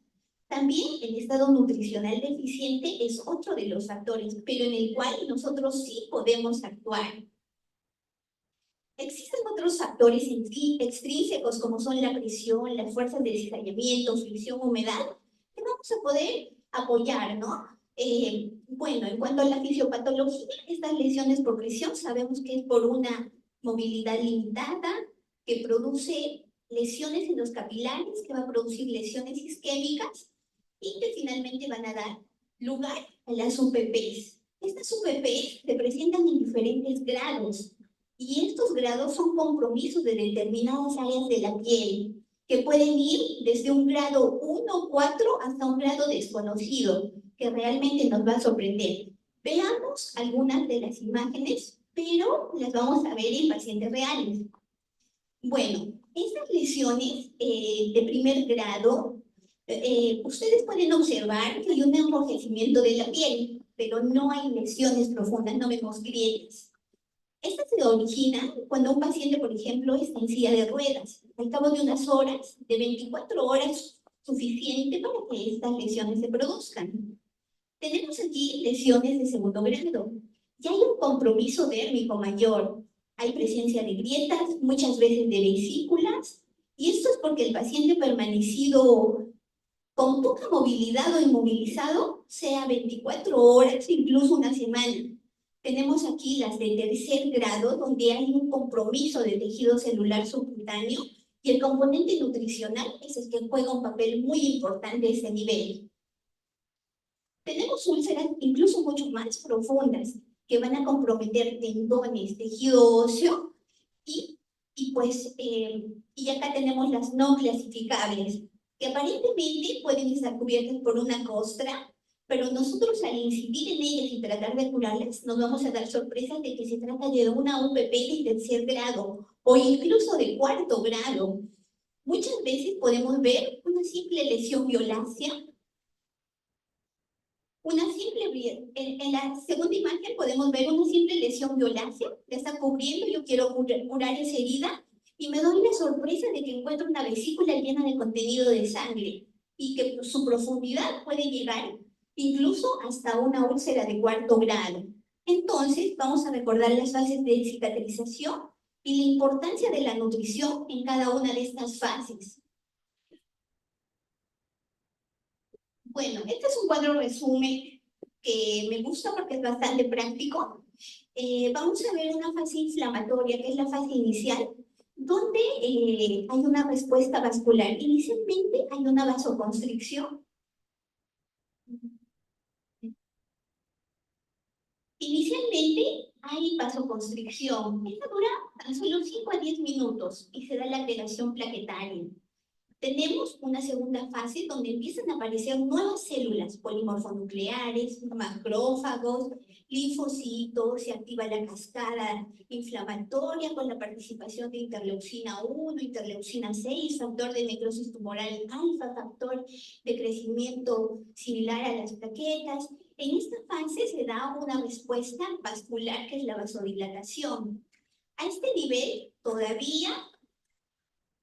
También el estado nutricional deficiente es otro de los factores, pero en el cual nosotros sí podemos actuar. Existen otros factores extrínsecos como son la presión, las fuerzas de cizallamiento, fricción, humedad, que vamos a poder apoyar, ¿no? Bueno, en cuanto a la fisiopatología, estas lesiones por presión sabemos que es por una movilidad limitada, que produce lesiones en los capilares, que va a producir lesiones isquémicas y que finalmente van a dar lugar a las UPPs. Estas UPPs se presentan en diferentes grados y estos grados son compromisos de determinadas áreas de la piel que pueden ir desde un grado 1, 4 hasta un grado desconocido, que realmente nos va a sorprender. Veamos algunas de las imágenes, pero las vamos a ver en pacientes reales. Bueno, estas lesiones de primer grado, ustedes pueden observar que hay un enrojecimiento de la piel, pero no hay lesiones profundas, no vemos grietas. Esta se origina cuando un paciente, por ejemplo, está en silla de ruedas. Al cabo de unas horas, de 24 horas, suficiente para que estas lesiones se produzcan. Tenemos aquí lesiones de segundo grado. Ya hay un compromiso dérmico mayor. Hay presencia de grietas, muchas veces de vesículas, y esto es porque el paciente permanecido con poca movilidad o inmovilizado, sea 24 horas, incluso una semana. Tenemos aquí las de tercer grado, donde hay un compromiso de tejido celular subcutáneo, y el componente nutricional es el que juega un papel muy importante a ese nivel. Tenemos úlceras incluso mucho más profundas, que van a comprometer tendones, tejido óseo, y acá tenemos las no clasificables, que aparentemente pueden estar cubiertas por una costra, pero nosotros al incidir en ellas y tratar de curarlas, nos vamos a dar sorpresas de que se trata de una UPP de tercer grado, o incluso de cuarto grado. Muchas veces podemos ver una simple lesión violácea. En la segunda imagen podemos ver una simple lesión violácea, la está cubriendo, yo quiero curar esa herida, y me doy la sorpresa de que encuentro una vesícula llena de contenido de sangre, y que su profundidad puede llegar incluso hasta una úlcera de cuarto grado. Entonces, vamos a recordar las fases de cicatrización y la importancia de la nutrición en cada una de estas fases. Bueno, este es un cuadro resumen que me gusta porque es bastante práctico. Vamos a ver una fase inflamatoria, que es la fase inicial, donde hay una respuesta vascular. Inicialmente hay una vasoconstricción. Inicialmente hay vasoconstricción. Esta dura tan solo 5 a 10 minutos y se da la alteración plaquetaria. Tenemos una segunda fase donde empiezan a aparecer nuevas células polimorfonucleares, macrófagos, linfocitos, se activa la cascada inflamatoria con la participación de interleucina 1, interleucina 6, factor de necrosis tumoral alfa, factor de crecimiento similar a las plaquetas. En esta fase se da una respuesta vascular que es la vasodilatación. A este nivel todavía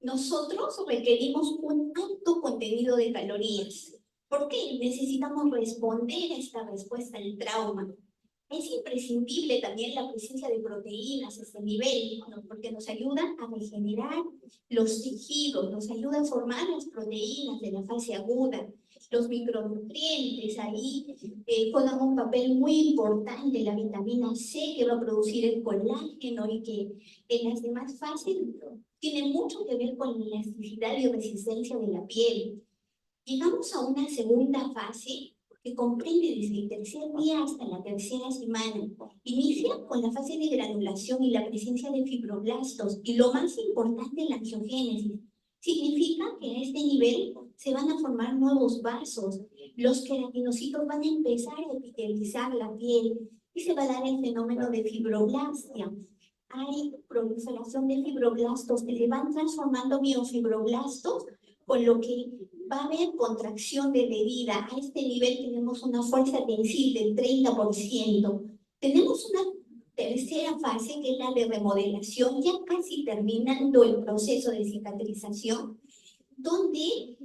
nosotros requerimos un alto contenido de calorías. ¿Por qué? Necesitamos responder a esta respuesta al trauma. Es imprescindible también la presencia de proteínas a este nivel, ¿no? Porque nos ayuda a regenerar los tejidos, nos ayuda a formar las proteínas de la fase aguda. Los micronutrientes ahí juegan un papel muy importante, la vitamina C que va a producir el colágeno y que en las demás fases tiene mucho que ver con la elasticidad y resistencia de la piel. Llegamos a una segunda fase que comprende desde el tercer día hasta la tercera semana. Inicia con la fase de granulación y la presencia de fibroblastos y lo más importante, la angiogénesis. Significa que a este nivel se van a formar nuevos vasos, los queratinocitos van a empezar a epitelizar la piel y se va a dar el fenómeno de fibroblastia. Hay proliferación de fibroblastos que se van transformando en miofibroblastos, con lo que va a haber contracción de medida. A este nivel tenemos una fuerza tensil del 30%. Tenemos una tercera fase, que es la de remodelación, ya casi terminando el proceso de cicatrización, donde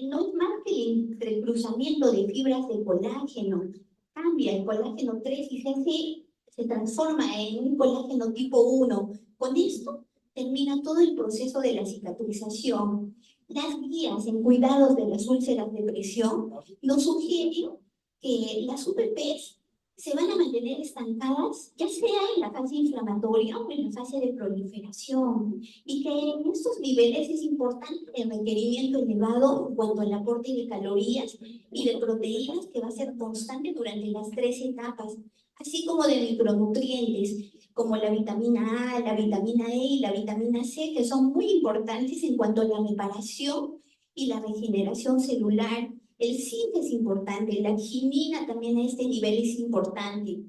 no es más que el entrecruzamiento de fibras de colágeno. Cambia el colágeno 3 y se transforma en un colágeno tipo 1. Con esto termina todo el proceso de la cicatrización. Las guías en cuidados de las úlceras de presión nos sugieren que las UPPs se van a mantener estancadas, ya sea en la fase inflamatoria o en la fase de proliferación, y que en estos niveles es importante el requerimiento elevado en cuanto al aporte de calorías y de proteínas, que va a ser constante durante las 3 etapas, así como de micronutrientes, como la vitamina A, la vitamina E y la vitamina C, que son muy importantes en cuanto a la reparación y la regeneración celular. El zinc es importante, la arginina también a este nivel es importante.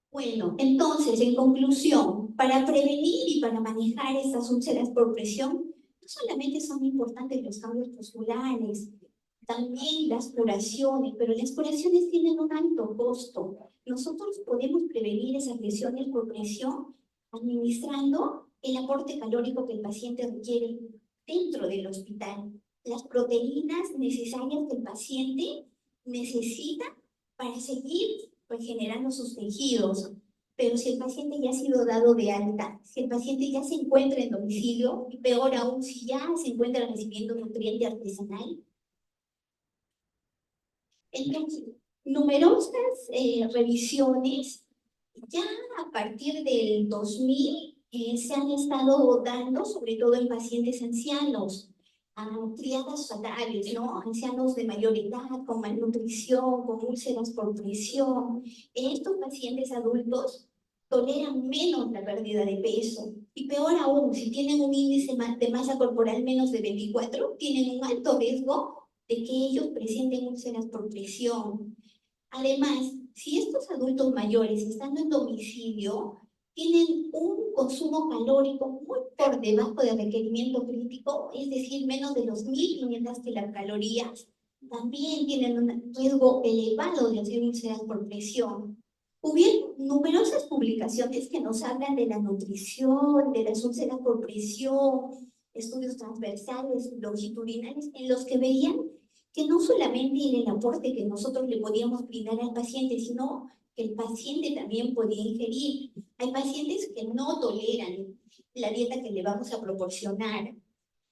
Bueno, entonces, en conclusión, para prevenir y para manejar estas úlceras por presión, no solamente son importantes los cambios musculares, también las curaciones, pero las curaciones tienen un alto costo. Nosotros podemos prevenir esas lesiones por presión administrando el aporte calórico que el paciente requiere dentro del hospital. Las proteínas necesarias que el paciente necesita para seguir regenerando sus tejidos. Pero si el paciente ya ha sido dado de alta, si el paciente ya se encuentra en domicilio, y peor aún si ya se encuentra recibiendo nutriente artesanal. Entonces, numerosas revisiones ya a partir del 2000 se han estado dando, sobre todo en pacientes ancianos, triadas fatales, ¿no? Ancianos de mayor edad, con malnutrición, con úlceras por presión. Estos pacientes adultos toleran menos la pérdida de peso. Y peor aún, si tienen un índice de masa corporal menos de 24, tienen un alto riesgo de que ellos presenten úlceras por presión. Además, si estos adultos mayores, estando en domicilio, tienen un consumo calórico muy por debajo del requerimiento crítico, es decir, menos de los 1.500 kilocalorías, también tienen un riesgo elevado de hacer úlceras por presión. Hubieron numerosas publicaciones que nos hablan de la nutrición, de las úlceras por presión, estudios transversales, longitudinales, en los que veían que no solamente era el aporte que nosotros le podíamos brindar al paciente, sino que el paciente también podía ingerir. Hay pacientes que no toleran la dieta que le vamos a proporcionar.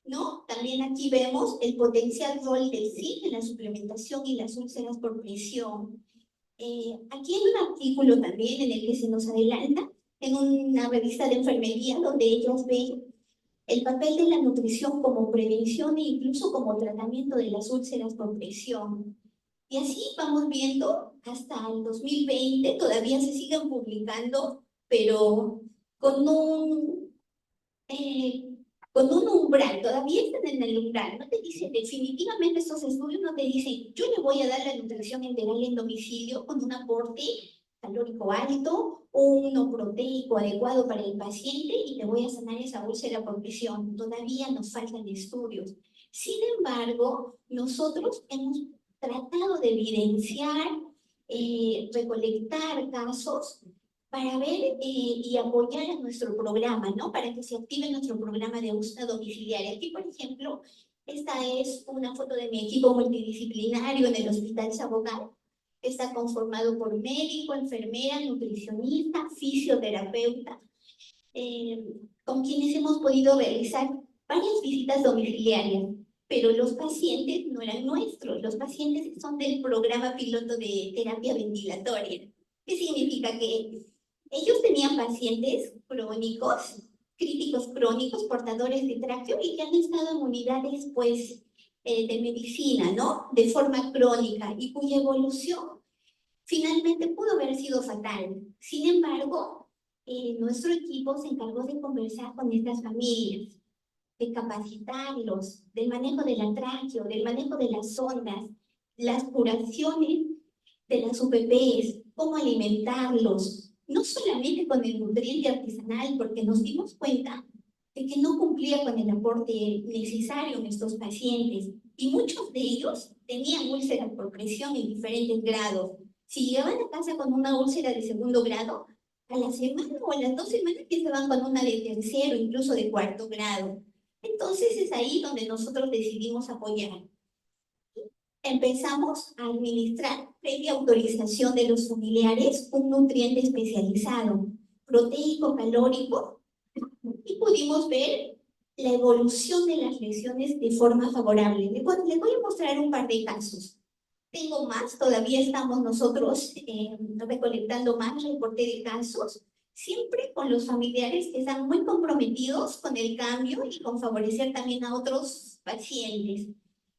¿no? También aquí vemos el potencial rol del zinc en la suplementación y las úlceras por presión. Aquí hay un artículo también en el que se nos adelanta, en una revista de enfermería, donde ellos ven el papel de la nutrición como prevención e incluso como tratamiento de las úlceras por presión. Y así vamos viendo hasta el 2020, todavía se siguen publicando, pero con con un umbral, todavía están en el umbral, no te dicen, definitivamente estos estudios no te dicen, yo le voy a dar la nutrición integral en domicilio con un aporte calórico alto, uno proteico adecuado para el paciente y te voy a sanar esa úlcera por presión. Todavía nos faltan estudios. Sin embargo, nosotros hemos tratado de evidenciar, recolectar casos para ver y apoyar a nuestro programa, ¿no? Para que se active nuestro programa de búsqueda domiciliaria. Aquí, por ejemplo, esta es una foto de mi equipo multidisciplinario en el Hospital Sabogal. Está conformado por médico, enfermera, nutricionista, fisioterapeuta, con quienes hemos podido realizar varias visitas domiciliarias. Pero los pacientes no eran nuestros, los pacientes son del programa piloto de terapia ventilatoria. ¿Qué significa? Que ellos tenían pacientes crónicos, críticos crónicos, portadores de tráqueo y que han estado en unidades, pues, de medicina, ¿no? De forma crónica y cuya evolución finalmente pudo haber sido fatal. Sin embargo, nuestro equipo se encargó de conversar con estas familias, de capacitarlos, del manejo del tráqueo, del manejo de las sondas, las curaciones de las UPPs, cómo alimentarlos, no solamente con el nutriente artesanal, porque nos dimos cuenta de que no cumplía con el aporte necesario en estos pacientes, y muchos de ellos tenían úlceras por presión en diferentes grados. Si llegaban a casa con una úlcera de segundo grado, a la semana o a las 2 semanas ya se van con una de tercero, incluso de cuarto grado. Entonces es ahí donde nosotros decidimos apoyar. Empezamos a administrar, previa autorización de los familiares, un nutriente especializado, proteico, calórico, y pudimos ver la evolución de las lesiones de forma favorable. Les voy a mostrar un par de casos. Tengo más, todavía estamos nosotros recolectando más reporte de casos, siempre con los familiares que están muy comprometidos con el cambio y con favorecer también a otros pacientes.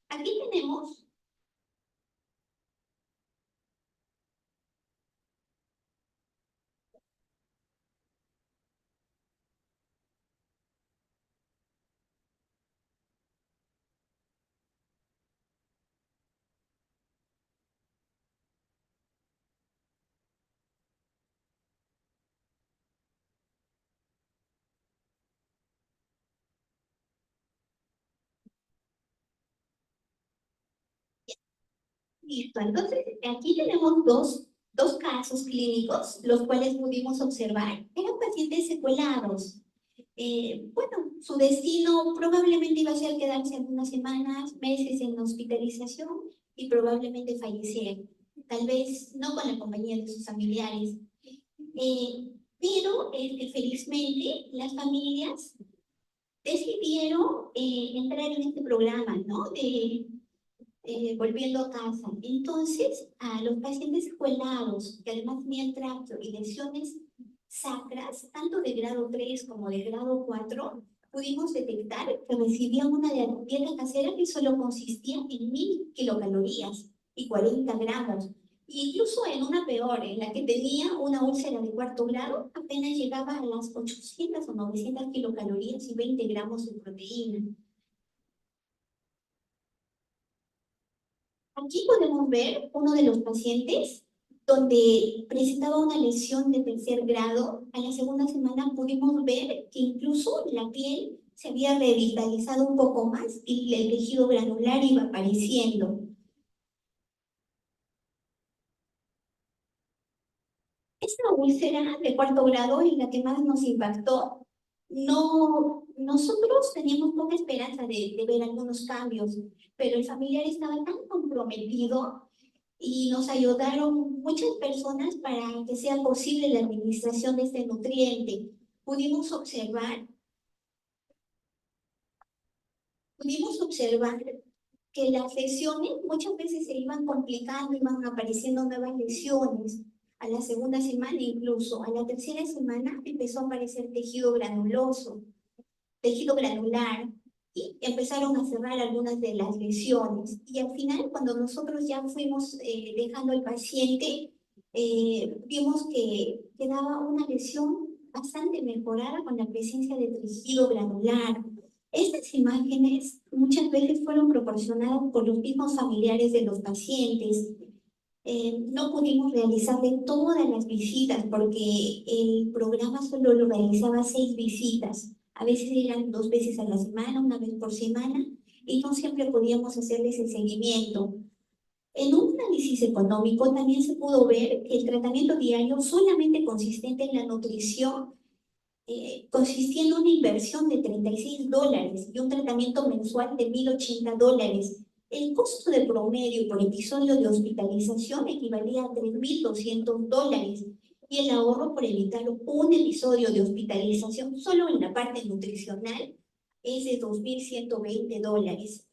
Aquí tenemos listo, entonces aquí tenemos dos casos clínicos, los cuales pudimos observar. Eran pacientes secuelados. Bueno, su destino probablemente iba a ser quedarse algunas semanas, meses en hospitalización y probablemente fallecer. Tal vez no con la compañía de sus familiares. Pero felizmente las familias decidieron entrar en este programa, ¿no? Volviendo a casa. Entonces, a los pacientes secuelados, que además tenían tráqueo y lesiones sacras, tanto de grado 3 como de grado 4, pudimos detectar que recibían una dieta casera que solo consistía en 1000 kilocalorías y 40 gramos. Incluso en una peor, en la que tenía una úlcera de cuarto grado, apenas llegaba a las 800 o 900 kilocalorías y 20 gramos de proteína. Aquí podemos ver uno de los pacientes donde presentaba una lesión de tercer grado. A la segunda semana pudimos ver que incluso la piel se había revitalizado un poco más y el tejido granular iba apareciendo. Esta úlcera de cuarto grado es la que más nos impactó. Nosotros teníamos poca esperanza de ver algunos cambios, pero el familiar estaba tan comprometido y nos ayudaron muchas personas para que sea posible la administración de este nutriente. Pudimos observar pudimos observar que las lesiones muchas veces se iban complicando, iban apareciendo nuevas lesiones. A la segunda semana incluso, a la tercera semana empezó a aparecer tejido granuloso, tejido granular, y empezaron a cerrar algunas de las lesiones. Y al final, cuando nosotros ya fuimos dejando al paciente, vimos que quedaba una lesión bastante mejorada con la presencia de tejido granular. Estas imágenes muchas veces fueron proporcionadas por los mismos familiares de los pacientes. No pudimos realizarle todas las visitas porque el programa solo lo realizaba 6 visitas. A veces eran 2 veces a la semana, 1 vez por semana, y no siempre podíamos hacerles el seguimiento. En un análisis económico también se pudo ver que el tratamiento diario solamente consistente en la nutrición consistía en una inversión de $36 y un tratamiento mensual de $1,080. El costo de promedio por episodio de hospitalización equivalía a $3,200 y el ahorro por evitar un episodio de hospitalización solo en la parte nutricional es de $2,120.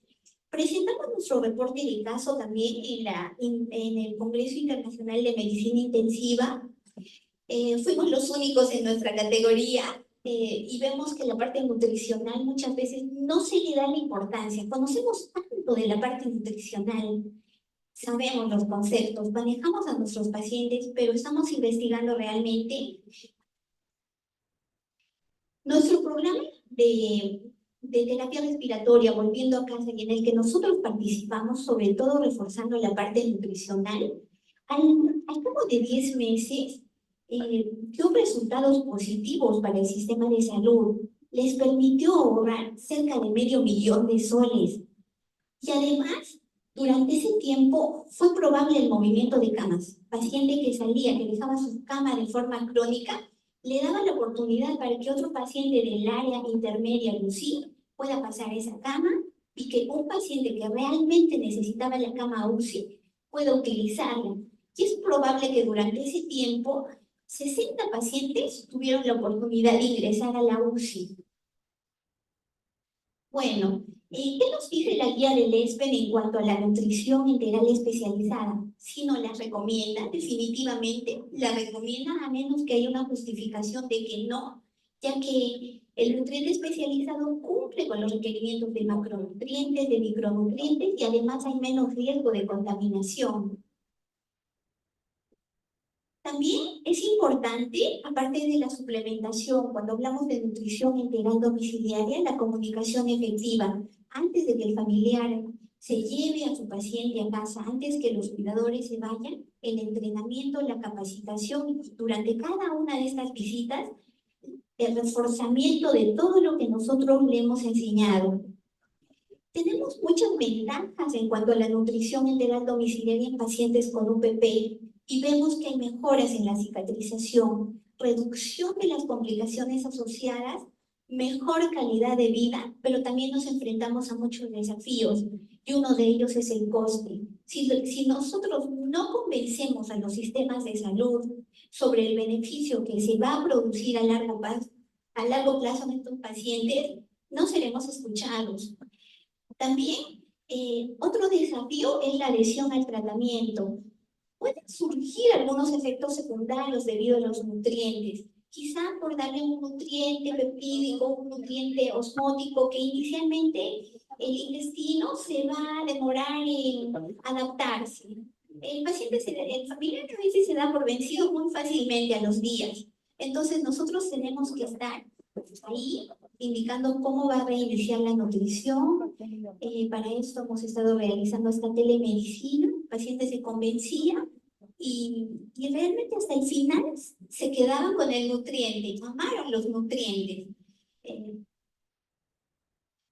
Presentamos nuestro reporte de caso también en el Congreso Internacional de Medicina Intensiva. Fuimos los únicos en nuestra categoría y vemos que la parte nutricional muchas veces no se le da la importancia. Conocemos tanto de la parte nutricional, sabemos los conceptos, manejamos a nuestros pacientes, pero estamos investigando realmente. Nuestro programa de terapia respiratoria, volviendo a casa, y en el que nosotros participamos, sobre todo reforzando la parte nutricional, al cabo de 10 meses, dio resultados positivos para el sistema de salud. Les permitió ahorrar cerca de $500,000 y además, durante ese tiempo, fue probable el movimiento de camas. Paciente que salía, que dejaba su cama de forma crónica, le daba la oportunidad para que otro paciente del área intermedia UCI pueda pasar esa cama y que un paciente que realmente necesitaba la cama UCI pueda utilizarla. Y es probable que durante ese tiempo 60 pacientes tuvieron la oportunidad de ingresar a la UCI. Bueno, ¿qué nos dice la guía del ESPEN en cuanto a la nutrición integral especializada? Si no la recomienda, definitivamente la recomienda a menos que haya una justificación de que no, ya que el nutriente especializado cumple con los requerimientos de macronutrientes, de micronutrientes y además hay menos riesgo de contaminación. También es importante, aparte de la suplementación, cuando hablamos de nutrición integral domiciliaria, la comunicación efectiva. Antes de que el familiar se lleve a su paciente a casa, antes que los cuidadores se vayan, el entrenamiento, la capacitación, durante cada una de estas visitas, el reforzamiento de todo lo que nosotros le hemos enseñado. Tenemos muchas ventajas en cuanto a la nutrición integral domiciliaria en pacientes con UPP. Y vemos que hay mejoras en la cicatrización, reducción de las complicaciones asociadas, mejor calidad de vida, pero también nos enfrentamos a muchos desafíos y uno de ellos es el coste. Si nosotros no convencemos a los sistemas de salud sobre el beneficio que se va a producir a largo plazo en estos pacientes, no seremos escuchados. También otro desafío es la adhesión al tratamiento. Pueden surgir algunos efectos secundarios debido a los nutrientes, quizá por darle un nutriente peptídico, un nutriente osmótico que inicialmente el intestino se va a demorar en adaptarse. El familiar a veces se da por vencido muy fácilmente a los días. Entonces nosotros tenemos que estar ahí indicando cómo va a reiniciar la nutrición. Para esto hemos estado realizando esta telemedicina. El paciente se convencía y realmente hasta el final se quedaban con el nutriente, amaron los nutrientes.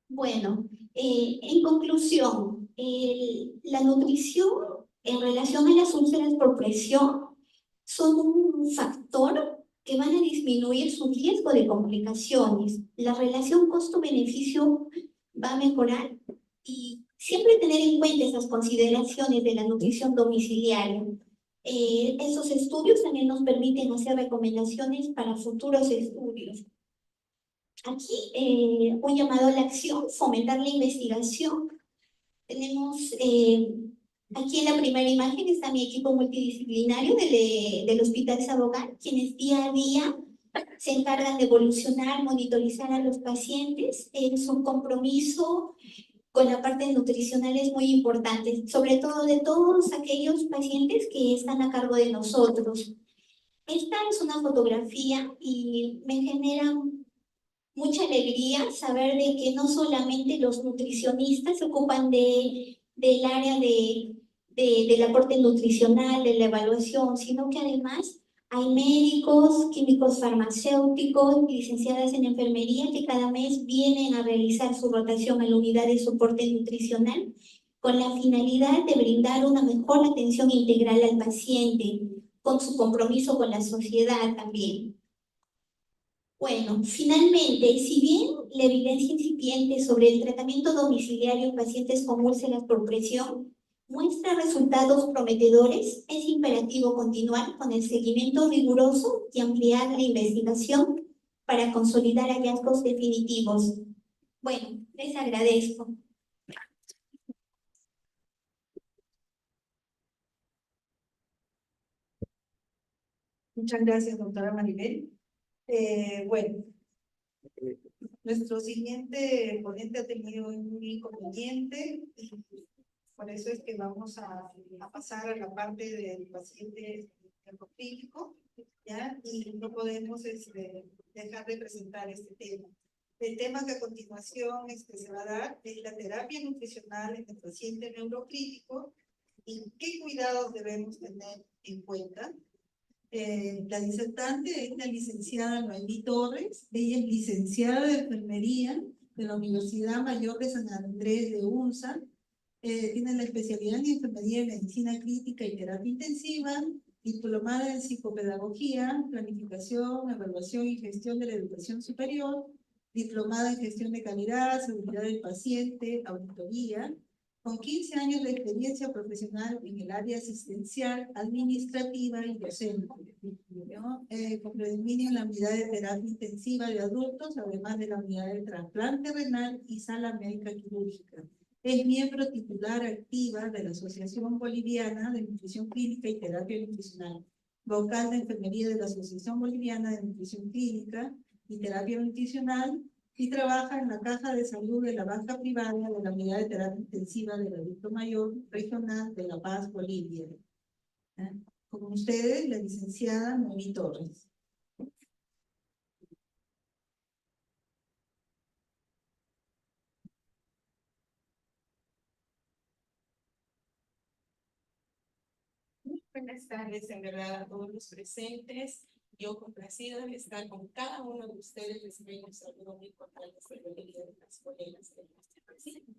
Bueno, en conclusión, la nutrición en relación a las úlceras por presión son un factor que van a disminuir su riesgo de complicaciones. La relación costo-beneficio va a mejorar y siempre tener en cuenta esas consideraciones de la nutrición domiciliaria. Esos estudios también nos permiten hacer recomendaciones para futuros estudios. Aquí un llamado a la acción, fomentar la investigación. Tenemos aquí en la primera imagen está mi equipo multidisciplinario del Hospital Sabogal, quienes día a día se encargan de evolucionar, monitorizar a los pacientes. Es un compromiso con la parte nutricional es muy importante, sobre todo de todos aquellos pacientes que están a cargo de nosotros. Esta es una fotografía y me genera mucha alegría saber de que no solamente los nutricionistas se ocupan del área del aporte nutricional, de la evaluación, sino que además hay médicos, químicos farmacéuticos, licenciadas en enfermería que cada mes vienen a realizar su rotación a la unidad de soporte nutricional con la finalidad de brindar una mejor atención integral al paciente, con su compromiso con la sociedad también. Bueno, finalmente, si bien la evidencia incipiente sobre el tratamiento domiciliario en pacientes con úlceras por presión muestra resultados prometedores, es imperativo continuar con el seguimiento riguroso y ampliar la investigación para consolidar hallazgos definitivos. Bueno, les agradezco. Muchas gracias, doctora Maribel. Bueno, nuestro siguiente ponente ha tenido un inconveniente y por eso es que vamos a pasar a la parte del paciente clínico, ¿ya? Y no podemos dejar de presentar este tema. El tema que a continuación se va a dar es la terapia nutricional en el paciente neurocrítico y qué cuidados debemos tener en cuenta. La disertante es la licenciada Noemí Torres. Ella es licenciada de enfermería de la Universidad Mayor de San Andrés de UNSA. Tiene la especialidad en enfermería y medicina crítica y terapia intensiva, diplomada en psicopedagogía, planificación, evaluación y gestión de la educación superior, diplomada en gestión de calidad, seguridad del paciente, auditoría, con 15 años de experiencia profesional en el área asistencial, administrativa y docente, ¿no? Con predominio en la unidad de terapia intensiva de adultos, además de la unidad de trasplante renal y sala médica quirúrgica. Es miembro titular activa de la Asociación Boliviana de Nutrición Clínica y Terapia Nutricional, vocal de enfermería de la Asociación Boliviana de Nutrición Clínica y Terapia Nutricional, y trabaja en la Caja de Salud de la Banca Privada de la Unidad de Terapia Intensiva del Adulto Mayor Regional de La Paz, Bolivia. Con ustedes, la licenciada Noemí Torres. Buenas tardes, en verdad, a todos los presentes. Yo complacida de estar con cada uno de ustedes. Les doy un saludo muy cordial desde la mayoría de las colegas de nuestro presidente.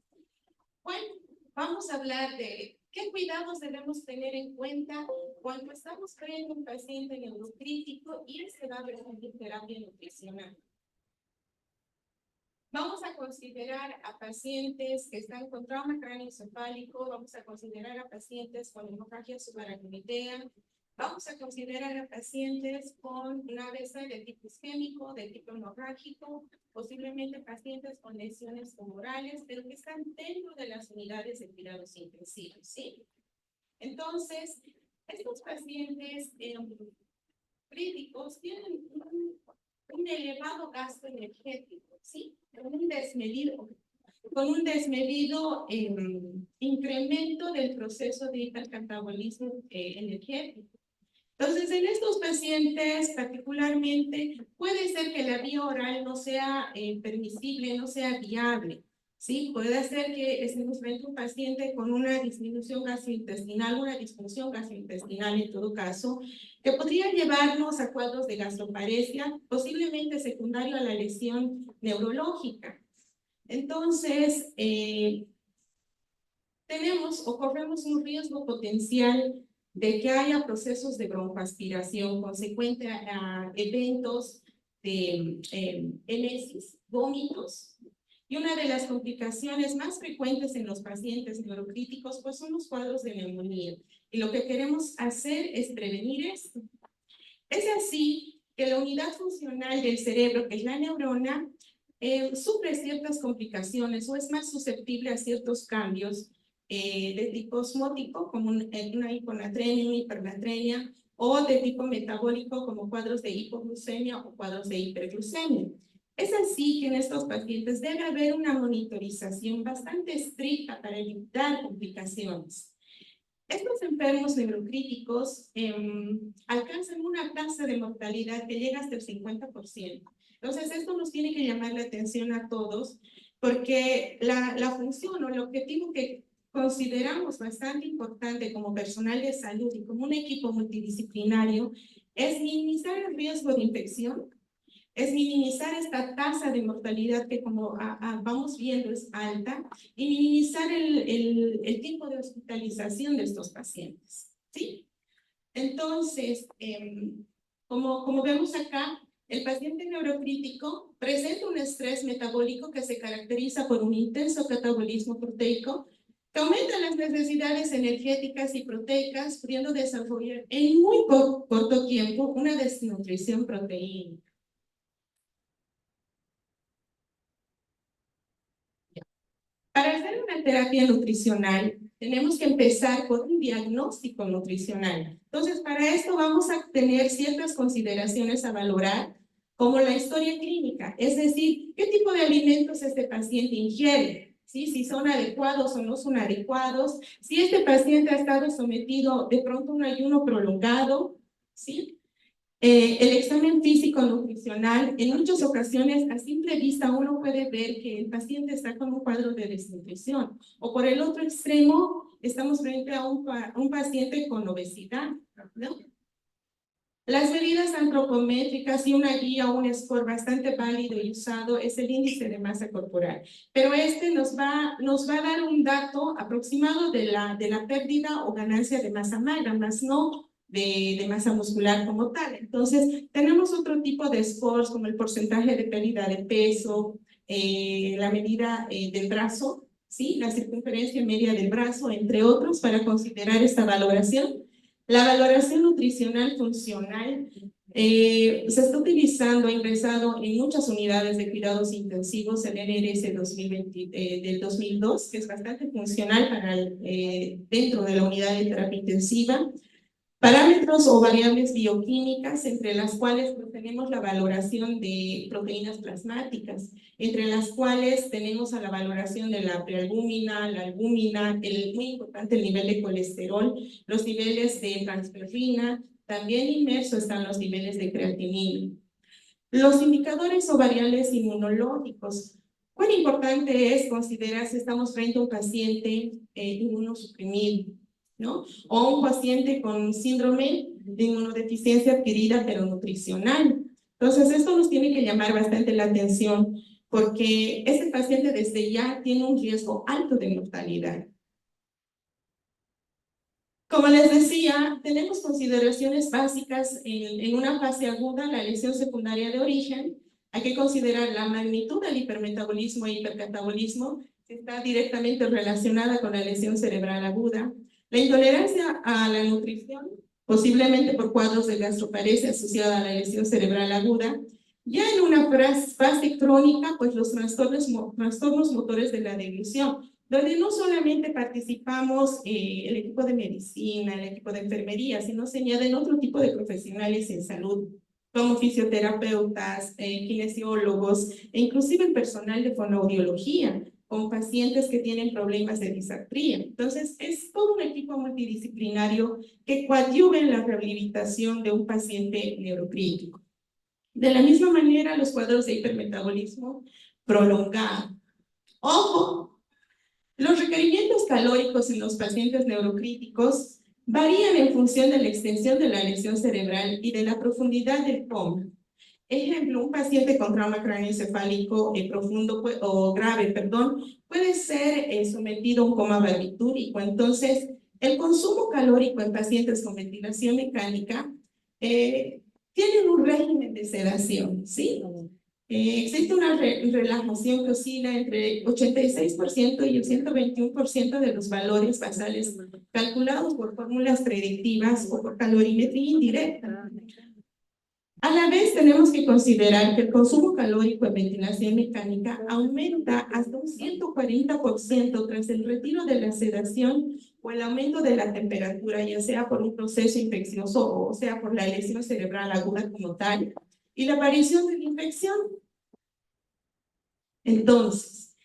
Bueno, vamos a hablar de qué cuidados debemos tener en cuenta cuando estamos viendo un paciente neurocrítico y se va a recibir terapia nutricional. Vamos a considerar a pacientes que están con trauma cráneoencefálico, vamos a considerar a pacientes con hemorragia subaracnoidea, vamos a considerar a pacientes con una AVC de tipo isquémico, de tipo hemorrágico, posiblemente pacientes con lesiones tumorales, pero que están dentro de las unidades de cuidados intensivos, ¿sí? Entonces, estos pacientes críticos tienen un elevado gasto energético, ¿sí? Con un desmedido incremento del proceso de hipercatabolismo energético. Entonces, en estos pacientes particularmente, puede ser que la vía oral no sea permisible, no sea viable, ¿sí? Puede ser que estemos frente a un paciente con una disminución gastrointestinal, una disfunción gastrointestinal en todo caso, que podría llevarnos a cuadros de gastroparesia, posiblemente secundario a la lesión neurológica. Entonces, tenemos o corremos un riesgo potencial de que haya procesos de broncoaspiración consecuente a eventos de emesis, vómitos. Y una de las complicaciones más frecuentes en los pacientes neurocríticos pues son los cuadros de neumonía. Y lo que queremos hacer es prevenir esto. Es así que la unidad funcional del cerebro, que es la neurona, sufre ciertas complicaciones o es más susceptible a ciertos cambios de tipo osmótico, como una hiponatremia, una hipernatremia, o de tipo metabólico, como cuadros de hipoglucemia o cuadros de hiperglucemia. Es así que en estos pacientes debe haber una monitorización bastante estricta para evitar complicaciones. Estos enfermos neurocríticos alcanzan una tasa de mortalidad que llega hasta el 50%. Entonces, esto nos tiene que llamar la atención a todos, porque la función o el objetivo que consideramos bastante importante como personal de salud y como un equipo multidisciplinario es minimizar el riesgo de infección, es minimizar esta tasa de mortalidad que como vamos viendo es alta y minimizar el tiempo de hospitalización de estos pacientes, ¿sí? Entonces, como vemos acá, el paciente neurocrítico presenta un estrés metabólico que se caracteriza por un intenso catabolismo proteico que aumenta las necesidades energéticas y proteicas, pudiendo desarrollar en muy corto tiempo una desnutrición proteínica. Para hacer una terapia nutricional, tenemos que empezar por un diagnóstico nutricional. Entonces, para esto vamos a tener ciertas consideraciones a valorar, como la historia clínica, es decir, qué tipo de alimentos este paciente ingiere, ¿sí? Si son adecuados o no son adecuados, si este paciente ha estado sometido de pronto a un ayuno prolongado, ¿sí? El examen físico nutricional, en muchas ocasiones a simple vista uno puede ver que el paciente está con un cuadro de desnutrición, o por el otro extremo estamos frente a un paciente con obesidad, ¿no? Las medidas antropométricas y una guía o un score bastante válido y usado es el índice de masa corporal, pero este nos va a dar un dato aproximado de la pérdida o ganancia de masa magra, más no de masa muscular como tal. Entonces, tenemos otro tipo de scores como el porcentaje de pérdida de peso, la medida del brazo, ¿sí? La circunferencia media del brazo, entre otros, para considerar esta valoración. La valoración nutricional funcional se está utilizando, ha ingresado en muchas unidades de cuidados intensivos, el NRS del 2002, que es bastante funcional para dentro de la unidad de terapia intensiva. Parámetros o variables bioquímicas, entre las cuales tenemos la valoración de proteínas plasmáticas, entre las cuales tenemos a la valoración de la prealbúmina, la albúmina, muy importante el nivel de colesterol, los niveles de transferrina, también inmerso están los niveles de creatinina. Los indicadores o variables inmunológicos. Cuán importante es considerar si estamos frente a un paciente inmunosuprimido, ¿no? O un paciente con síndrome de inmunodeficiencia adquirida pero nutricional. Entonces, esto nos tiene que llamar bastante la atención porque este paciente desde ya tiene un riesgo alto de mortalidad. Como les decía, tenemos consideraciones básicas en una fase aguda, la lesión secundaria de origen. Hay que considerar la magnitud del hipermetabolismo e hipercatabolismo, que está directamente relacionada con la lesión cerebral aguda. La intolerancia a la nutrición, posiblemente por cuadros de gastroparesia asociada a la lesión cerebral aguda. Ya en una fase crónica, pues los trastornos motores de la deglución, donde no solamente participamos el equipo de medicina, el equipo de enfermería, sino se añaden otro tipo de profesionales en salud, como fisioterapeutas, kinesiólogos, e inclusive el personal de fonoaudiología, con pacientes que tienen problemas de disartría. Entonces, es todo un equipo multidisciplinario que coadyuva en la rehabilitación de un paciente neurocrítico. De la misma manera, los cuadros de hipermetabolismo prolongado. Ojo, los requerimientos calóricos en los pacientes neurocríticos varían en función de la extensión de la lesión cerebral y de la profundidad del coma. Ejemplo, un paciente con trauma craneoencefálico profundo o grave, puede ser sometido a un coma barbitúrico. Entonces, el consumo calórico en pacientes con ventilación mecánica tienen un régimen de sedación, ¿sí? Existe una relajación que oscila entre 86% y el 121% de los valores basales calculados por fórmulas predictivas o por calorimetría indirecta. A la vez tenemos que considerar que el consumo calórico en ventilación mecánica aumenta hasta un 140% tras el retiro de la sedación o el aumento de la temperatura, ya sea por un proceso infeccioso o sea por la lesión cerebral aguda como tal, y la aparición de la infección. Entonces,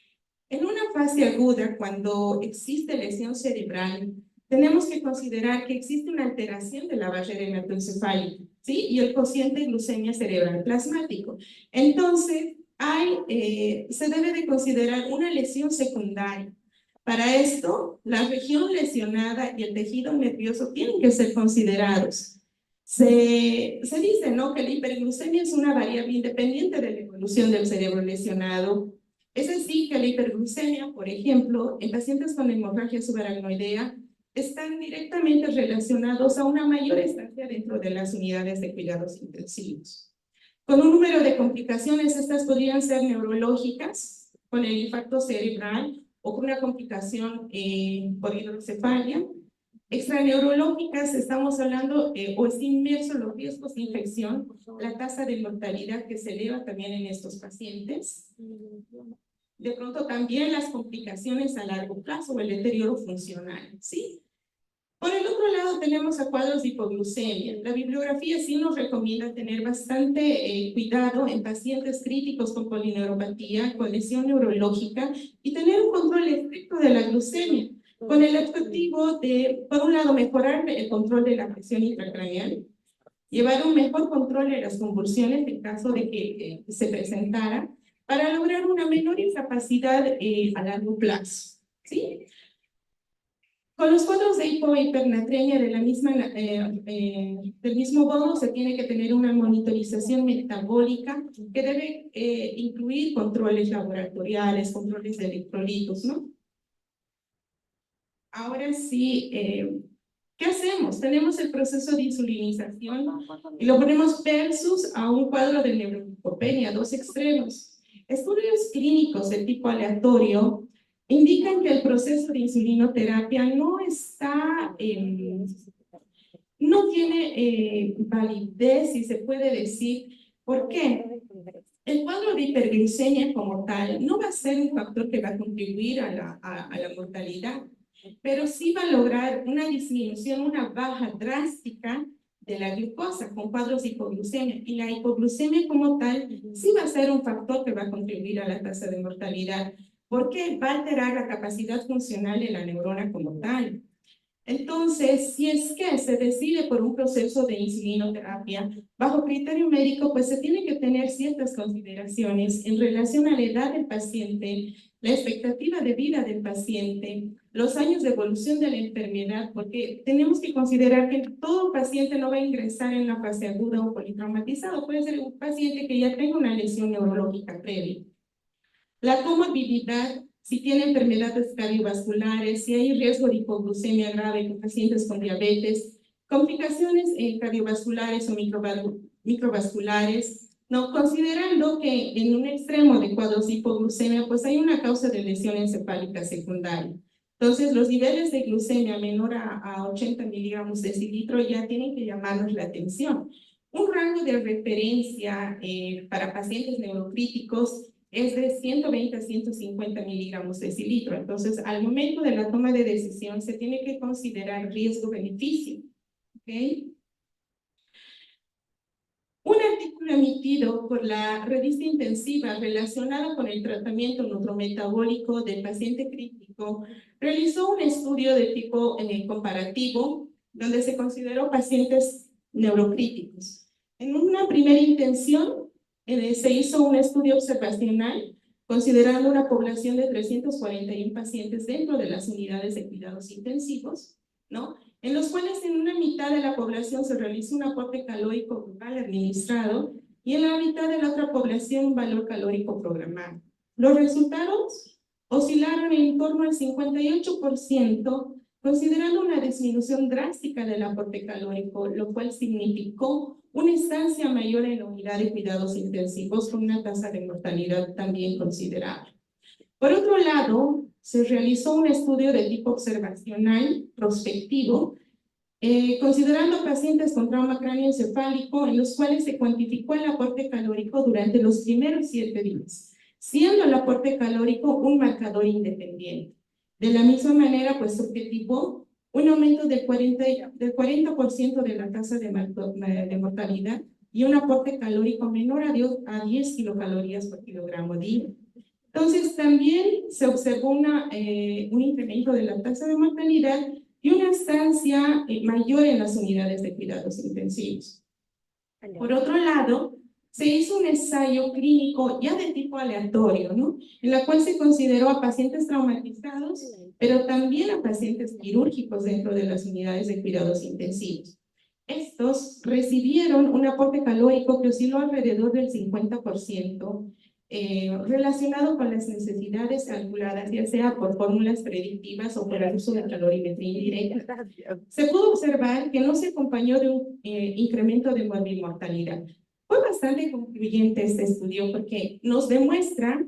en una fase aguda, cuando existe lesión cerebral, tenemos que considerar que existe una alteración de la barrera hematoencefálica, ¿sí? Y el cociente de glucemia cerebral plasmático. Entonces, se debe de considerar una lesión secundaria. Para esto, la región lesionada y el tejido nervioso tienen que ser considerados. Se dice, ¿no?, que la hiperglucemia es una variable independiente de la evolución del cerebro lesionado. Es así que la hiperglucemia, por ejemplo, en pacientes con hemorragia subaracnoidea, están directamente relacionados a una mayor estancia dentro de las unidades de cuidados intensivos. Con un número de complicaciones, estas podrían ser neurológicas, con el infarto cerebral o con una complicación por hidrocefalia. Extraneurológicas, estamos hablando, o está inmerso en los riesgos de infección, la tasa de mortalidad que se eleva también en estos pacientes. De pronto también las complicaciones a largo plazo o el deterioro funcional, ¿sí? Por el otro lado tenemos a cuadros de hipoglucemia. La bibliografía sí nos recomienda tener bastante cuidado en pacientes críticos con polineuropatía, con lesión neurológica y tener un control estricto de la glucemia, con el objetivo de, por un lado, mejorar el control de la presión intracraneal, llevar un mejor control de las convulsiones en caso de que se presentara, para lograr una menor incapacidad a largo plazo, ¿sí? Con los cuadros de hipo e hipernatremia del mismo modo, se tiene que tener una monitorización metabólica que debe incluir controles laboratoriales, controles de electrolitos, ¿no? Ahora sí, ¿qué hacemos? Tenemos el proceso de insulinización y lo ponemos versus a un cuadro de neurolipopenia, dos extremos. Estudios clínicos de tipo aleatorio indican que el proceso de insulinoterapia no tiene validez, si se puede decir. ¿Por qué? El cuadro de hiperglucemia como tal no va a ser un factor que va a contribuir a la mortalidad, pero sí va a lograr una disminución, una baja drástica de la glucosa con cuadros de hipoglucemia. Y la hipoglucemia como tal sí va a ser un factor que va a contribuir a la tasa de mortalidad, porque va a alterar la capacidad funcional de la neurona como tal. Entonces, si es que se decide por un proceso de insulinoterapia, bajo criterio médico, pues se tiene que tener ciertas consideraciones en relación a la edad del paciente, la expectativa de vida del paciente, los años de evolución de la enfermedad, porque tenemos que considerar que todo paciente no va a ingresar en una fase aguda o politraumatizado, puede ser un paciente que ya tenga una lesión neurológica previa. La comorbilidad, si tiene enfermedades cardiovasculares, si hay riesgo de hipoglucemia grave con pacientes con diabetes, complicaciones cardiovasculares o microvasculares, ¿no? Considerando que en un extremo de cuadros de hipoglucemia, pues hay una causa de lesión encefálica secundaria. Entonces, los niveles de glucemia menor a 80 miligramos de decilitro ya tienen que llamarnos la atención. Un rango de referencia para pacientes neurocríticos es de 120 a 150 miligramos de decilitro. Entonces, al momento de la toma de decisión, se tiene que considerar riesgo-beneficio. ¿Okay? Un artículo emitido por la revista Intensiva relacionado con el tratamiento neurometabólico del paciente crítico realizó un estudio de tipo comparativo, donde se consideró pacientes neurocríticos. En una primera intención, se hizo un estudio observacional considerando una población de 341 pacientes dentro de las unidades de cuidados intensivos, ¿no? En los cuales en una mitad de la población se realizó un aporte calórico global administrado y en la mitad de la otra población un valor calórico programado. Los resultados oscilaron en torno al 58%, considerando una disminución drástica del aporte calórico, lo cual significó una estancia mayor en la unidad de cuidados intensivos con una tasa de mortalidad también considerable. Por otro lado, se realizó un estudio de tipo observacional prospectivo Considerando pacientes con trauma cráneoencefálico en los cuales se cuantificó el aporte calórico durante los primeros 7 días, siendo el aporte calórico un marcador independiente. De la misma manera, pues objetivó un aumento del 40% de la tasa de mortalidad y un aporte calórico menor a 10 kilocalorías por kilogramo día. Entonces, también se observó un incremento de la tasa de mortalidad y una estancia mayor en las unidades de cuidados intensivos. Por otro lado, se hizo un ensayo clínico ya de tipo aleatorio, ¿no? En la cual se consideró a pacientes traumatizados, pero también a pacientes quirúrgicos dentro de las unidades de cuidados intensivos. Estos recibieron un aporte calórico que osciló alrededor del 50%, relacionado con las necesidades calculadas, ya sea por fórmulas predictivas o por el uso de calorimetría indirecta. Se pudo observar que no se acompañó de un incremento de morbimortalidad. Fue bastante concluyente este estudio porque nos demuestra,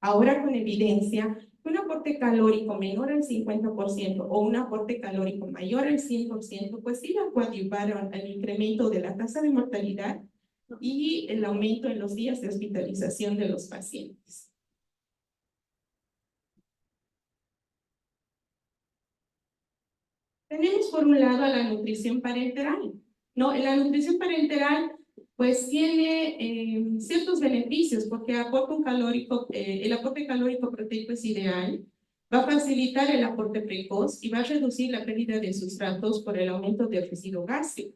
ahora con evidencia, que un aporte calórico menor al 50% o un aporte calórico mayor al 100%, pues sí coadyuvaron al incremento de la tasa de mortalidad y el aumento en los días de hospitalización de los pacientes. Tenemos por un lado a la nutrición parenteral, ¿no? La nutrición parenteral pues tiene ciertos beneficios porque aporta el aporte calórico proteico es ideal, va a facilitar el aporte precoz y va a reducir la pérdida de sustratos por el aumento del residuo gástrico.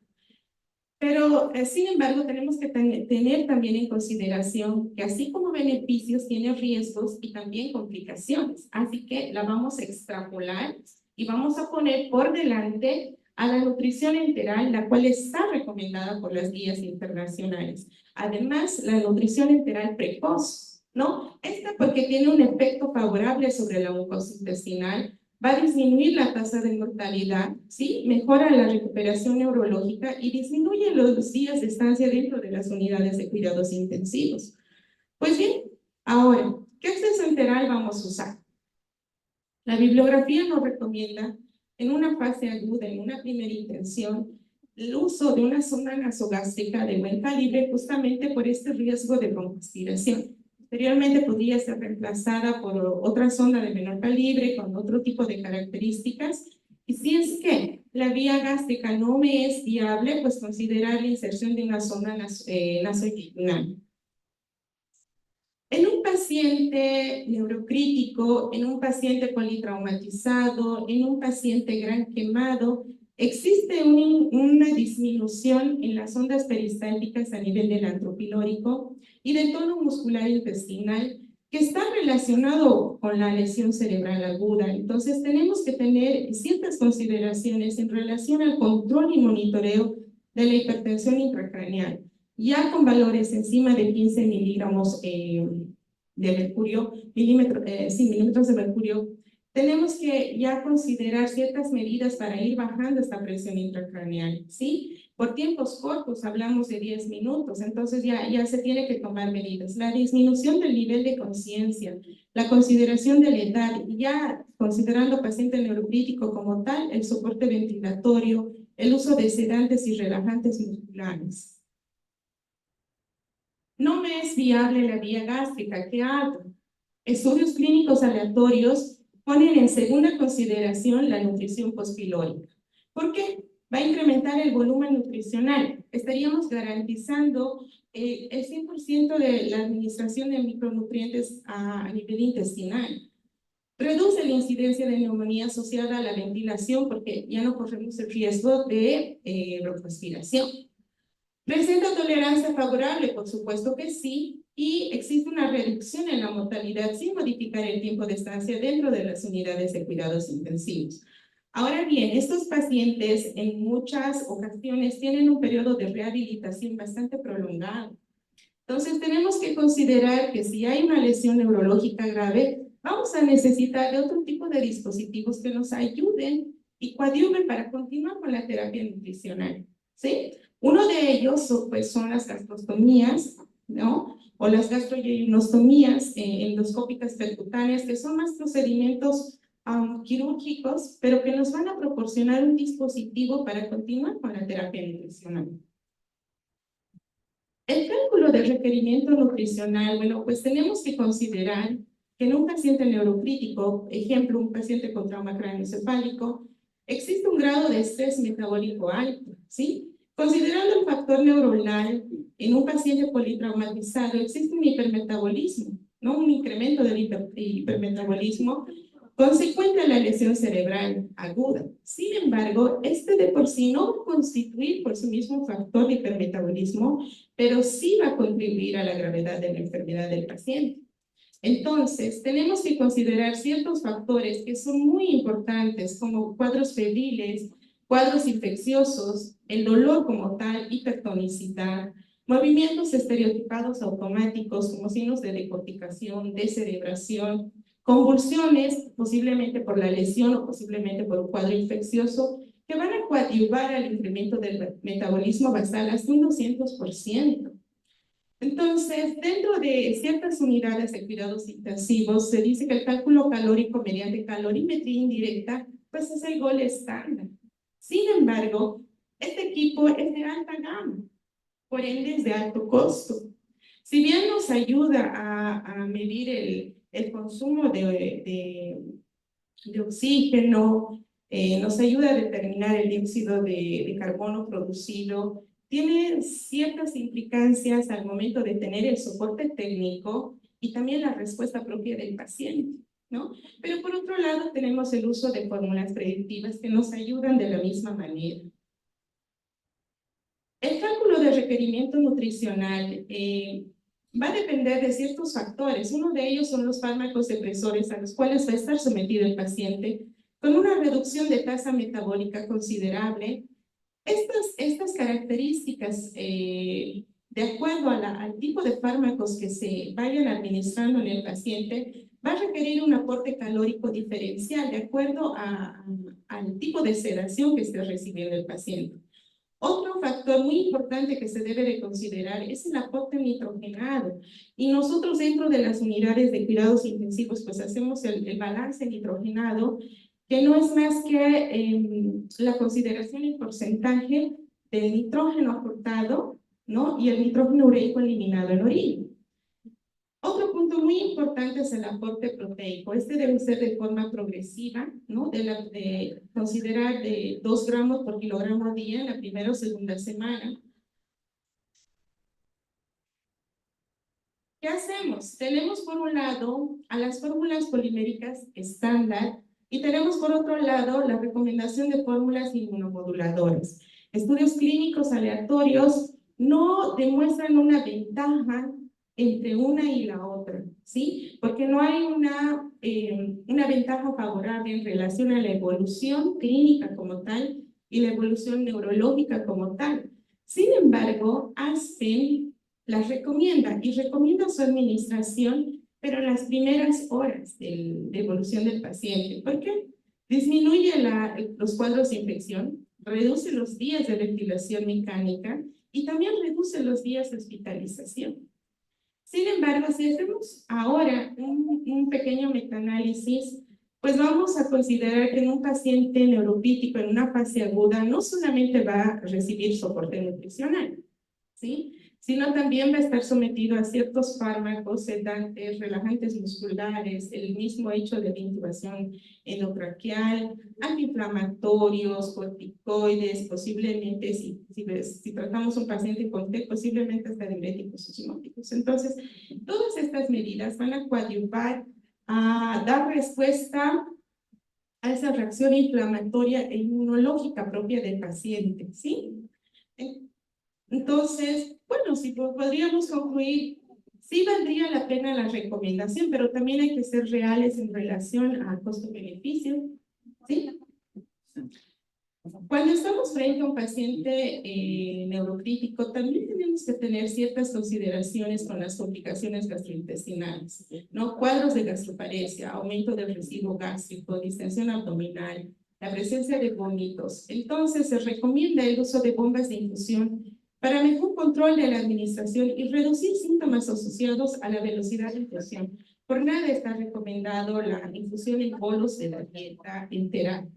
Pero, sin embargo, tenemos que tener también en consideración que así como beneficios, tiene riesgos y también complicaciones. Así que la vamos a extrapolar y vamos a poner por delante a la nutrición enteral, la cual está recomendada por las guías internacionales. Además, la nutrición enteral precoz, ¿no? Esta porque tiene un efecto favorable sobre la mucosa intestinal, va a disminuir la tasa de mortalidad, ¿sí? Mejora la recuperación neurológica y disminuye los días de estancia dentro de las unidades de cuidados intensivos. Pues bien, ahora, ¿qué acceso enteral vamos a usar? La bibliografía nos recomienda, en una fase aguda, en una primera intención, el uso de una sonda nasogástrica de buen calibre justamente por este riesgo de broncoaspiración. Posteriormente podría ser reemplazada por otra sonda de menor calibre con otro tipo de características. Y si es que la vía gástrica no me es viable, pues considerar la inserción de una sonda nasointestinal. En un paciente neurocrítico, en un paciente politraumatizado, en un paciente gran quemado, existe una disminución en las ondas peristálticas a nivel del antropilórico y del tono muscular intestinal que está relacionado con la lesión cerebral aguda. Entonces tenemos que tener ciertas consideraciones en relación al control y monitoreo de la hipertensión intracraneal, ya con valores encima de 15 miligramos de mercurio, milímetros de mercurio. Tenemos que ya considerar ciertas medidas para ir bajando esta presión intracraneal, ¿sí? Por tiempos cortos, hablamos de 10 minutos, entonces ya se tiene que tomar medidas. La disminución del nivel de conciencia, la consideración de la edad, ya considerando paciente neurocrítico como tal, el soporte ventilatorio, el uso de sedantes y relajantes musculares. No me es viable la vía gástrica, ¿qué hago? Estudios clínicos aleatorios ponen en segunda consideración la nutrición postpilórica. ¿Por qué? Va a incrementar el volumen nutricional. Estaríamos garantizando el 100% de la administración de micronutrientes a nivel intestinal. Reduce la incidencia de neumonía asociada a la ventilación porque ya no corremos el riesgo de broncoaspiración. ¿Presenta tolerancia favorable? Por supuesto que sí, y existe una reducción en la mortalidad sin modificar el tiempo de estancia dentro de las unidades de cuidados intensivos. Ahora bien, estos pacientes en muchas ocasiones tienen un periodo de rehabilitación bastante prolongado. Entonces tenemos que considerar que si hay una lesión neurológica grave, vamos a necesitar de otro tipo de dispositivos que nos ayuden y coadyuven para continuar con la terapia nutricional, ¿sí? Uno de ellos pues, son las gastrostomías, ¿no? O las gastroyeyunostomías endoscópicas percutáneas, que son más procedimientos quirúrgicos, pero que nos van a proporcionar un dispositivo para continuar con la terapia nutricional. El cálculo del requerimiento nutricional, bueno, pues tenemos que considerar que en un paciente neurocrítico, ejemplo, un paciente con trauma craneoencefálico, existe un grado de estrés metabólico alto, ¿sí? Considerando el factor neuronal, en un paciente politraumatizado existe un hipermetabolismo, ¿no? Un incremento del hipermetabolismo consecuente a la lesión cerebral aguda. Sin embargo, este de por sí no va a constituir por sí mismo un factor de hipermetabolismo, pero sí va a contribuir a la gravedad de la enfermedad del paciente. Entonces, tenemos que considerar ciertos factores que son muy importantes, como cuadros febriles, cuadros infecciosos, el dolor como tal, hipertonicidad, movimientos estereotipados automáticos como signos de decorticación, descerebración, convulsiones, posiblemente por la lesión o posiblemente por un cuadro infeccioso, que van a coadyuvar al incremento del metabolismo basal hasta un 200%. Entonces, dentro de ciertas unidades de cuidados intensivos, se dice que el cálculo calórico mediante calorimetría indirecta, pues es el gol estándar. Sin embargo, este equipo es de alta gama, por ende es de alto costo. Si bien nos ayuda a medir el consumo de oxígeno, nos ayuda a determinar el dióxido de carbono producido, tiene ciertas implicancias al momento de tener el soporte técnico y también la respuesta propia del paciente, ¿no? Pero por otro lado tenemos el uso de fórmulas predictivas que nos ayudan de la misma manera. El cálculo de requerimiento nutricional va a depender de ciertos factores. Uno de ellos son los fármacos depresores a los cuales va a estar sometido el paciente con una reducción de tasa metabólica considerable. Estas características, de acuerdo al tipo de fármacos que se vayan administrando en el paciente, va a requerir un aporte calórico diferencial de acuerdo al tipo de sedación que esté recibiendo el paciente. Otro factor muy importante que se debe de considerar es el aporte nitrogenado. Y nosotros dentro de las unidades de cuidados intensivos pues hacemos el balance nitrogenado, que no es más que la consideración en porcentaje del nitrógeno aportado, ¿no? Y el nitrógeno ureico eliminado en orina. Otro punto muy importante es el aporte proteico. Este debe ser de forma progresiva, ¿no? De considerar de 2 gramos por kilogramo día en la primera o segunda semana. ¿Qué hacemos? Tenemos por un lado a las fórmulas poliméricas estándar y tenemos por otro lado la recomendación de fórmulas inmunomoduladoras. Estudios clínicos aleatorios no demuestran una ventaja entre una y la otra, ¿sí? Porque no hay una ventaja favorable en relación a la evolución clínica como tal y la evolución neurológica como tal. Sin embargo, Aspen las recomienda y recomienda su administración, pero en las primeras horas de evolución del paciente. ¿Por qué? Disminuye los cuadros de infección, reduce los días de ventilación mecánica y también reduce los días de hospitalización. Sin embargo, si hacemos ahora un pequeño metaanálisis, pues vamos a considerar que en un paciente neuropítico en una fase aguda no solamente va a recibir soporte nutricional, ¿sí? Sino también va a estar sometido a ciertos fármacos, sedantes, relajantes musculares, el mismo hecho de intubación endotraqueal, antiinflamatorios, corticoides, posiblemente, si tratamos un paciente con TEC, posiblemente hasta diuréticos osmóticos. Entonces, todas estas medidas van a coadyuvar a dar respuesta a esa reacción inflamatoria e inmunológica propia del paciente, ¿sí? Entonces, bueno, si podríamos concluir, sí valdría la pena la recomendación, pero también hay que ser reales en relación al costo-beneficio, ¿sí? Cuando estamos frente a un paciente neurocrítico, también tenemos que tener ciertas consideraciones con las complicaciones gastrointestinales, ¿no? Cuadros de gastroparesia, aumento del residuo gástrico, distensión abdominal, la presencia de vómitos. Entonces, se recomienda el uso de bombas de infusión para mejor control de la administración y reducir síntomas asociados a la velocidad de infusión. Por nada está recomendado la infusión en bolos de la dieta enteral.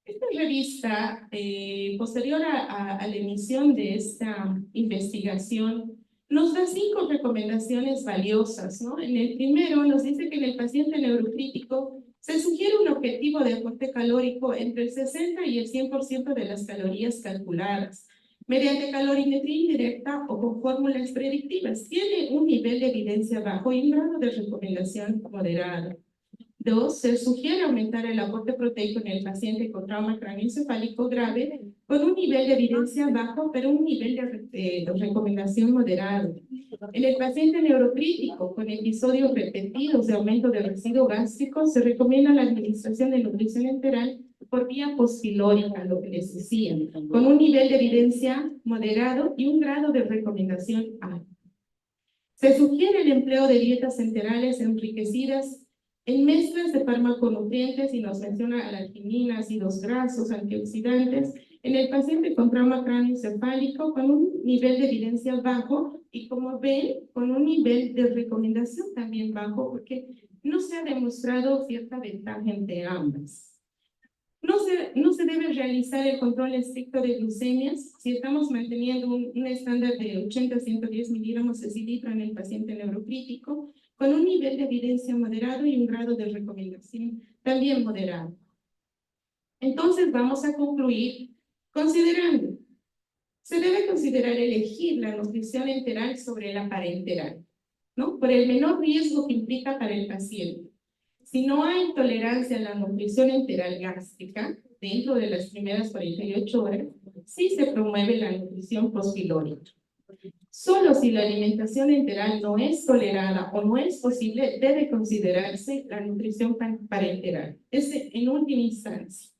Esta revista, posterior a la emisión de esta investigación, nos da 5 recomendaciones valiosas, ¿no? En el primero nos dice que en el paciente neurocrítico se sugiere un objetivo de aporte calórico entre el 60 y el 100% de las calorías calculadas, mediante calorimetría indirecta o con fórmulas predictivas. Tiene un nivel de evidencia bajo y un grado de recomendación moderado. 2, se sugiere aumentar el aporte proteico en el paciente con trauma cráneoencefálico grave con un nivel de evidencia bajo, pero un nivel de recomendación moderado. En el paciente neurocrítico con episodios repetidos de aumento del residuo gástrico, se recomienda la administración de nutrición enteral por vía pospilórica, lo que les decía, con un nivel de evidencia moderado y un grado de recomendación alto. Se sugiere el empleo de dietas enterales enriquecidas en mezclas de farmaconutrientes, y nos menciona alarginina, ácidos grasos, antioxidantes, en el paciente con trauma cráneoencefálico con un nivel de evidencia bajo y, como ven, con un nivel de recomendación también bajo, porque no se ha demostrado cierta ventaja entre ambas. No se debe realizar el control estricto de glucemias si estamos manteniendo un estándar de 80 a 110 miligramos de cilitro en el paciente neurocrítico, con un nivel de evidencia moderado y un grado de recomendación también moderado. Entonces vamos a concluir considerando, se debe considerar elegir la nutrición enteral sobre la parenteral, ¿no? Por el menor riesgo que implica para el paciente. Si no hay tolerancia a la nutrición enteral gástrica dentro de las primeras 48 horas, sí se promueve la nutrición pospilórica. Solo si la alimentación enteral no es tolerada o no es posible, debe considerarse la nutrición parenteral. Es en última instancia.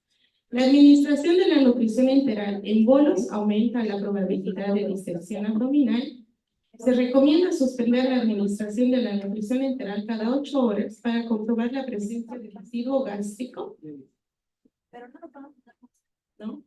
La administración de la nutrición enteral en bolos aumenta la probabilidad de disección abdominal. Se recomienda suspender la administración de la nutrición enteral cada 8 horas para comprobar la presencia de residuo gástrico. ¿No?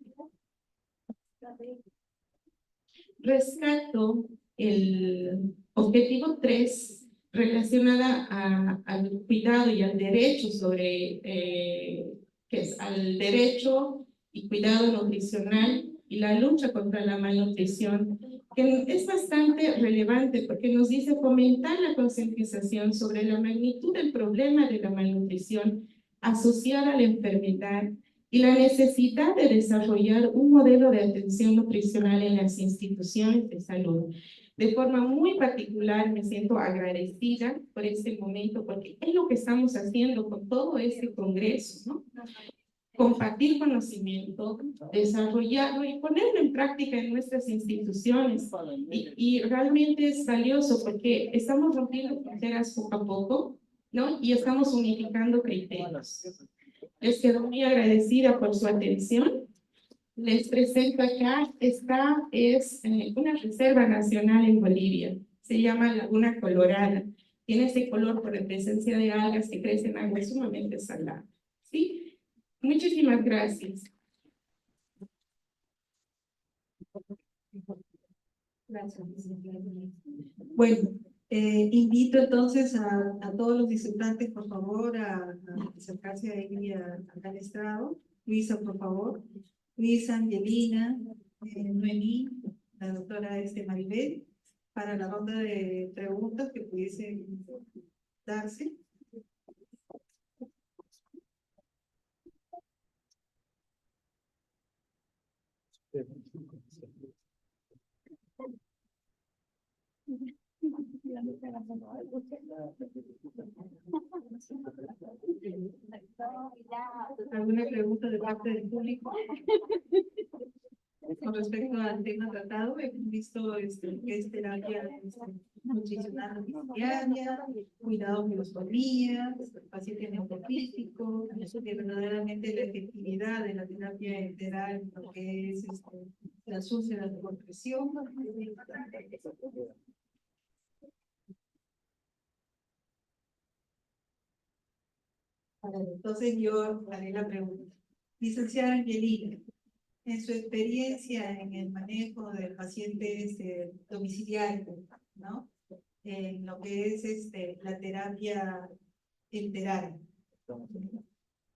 Rescato el objetivo 3 relacionada al cuidado y al derecho sobre, que es al derecho y cuidado nutricional y la lucha contra la malnutrición, que es bastante relevante porque nos dice fomentar la concientización sobre la magnitud del problema de la malnutrición asociada a la enfermedad y la necesidad de desarrollar un modelo de atención nutricional en las instituciones de salud. De forma muy particular me siento agradecida por este momento, porque es lo que estamos haciendo con todo este congreso, ¿no? Compartir conocimiento, desarrollarlo y ponerlo en práctica en nuestras instituciones. Y realmente es valioso porque estamos rompiendo fronteras poco a poco, ¿no? Y estamos unificando criterios. Les quedo muy agradecida por su atención. Les presento acá, esta es una reserva nacional en Bolivia. Se llama Laguna Colorada. Tiene ese color por la presencia de algas que crecen en agua sumamente salada. ¿Sí? Muchísimas gracias. Bueno, invito entonces a todos los disertantes, por favor, a acercarse ahí al estrado. Luisa, por favor. Luisa, Angelina, Noemí, la doctora Maribel, para la ronda de preguntas que pudiesen darse. ¿Alguna pregunta de parte del público? Con respecto al tema tratado, hemos visto que es terapia nutricional diaria, cuidado de los comillas, paciente neurocrítico, que verdaderamente la efectividad de la terapia enteral, lo que es las úlceras de compresión. Entonces yo haré la pregunta. Licenciada Angelina, en su experiencia en el manejo de pacientes domiciliarios, ¿no? en lo que es la terapia enteral.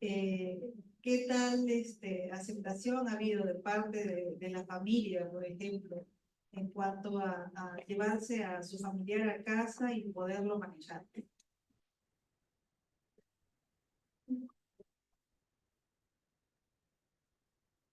¿Qué tal aceptación ha habido de parte de la familia, por ejemplo, en cuanto a llevarse a su familiar a casa y poderlo manejar?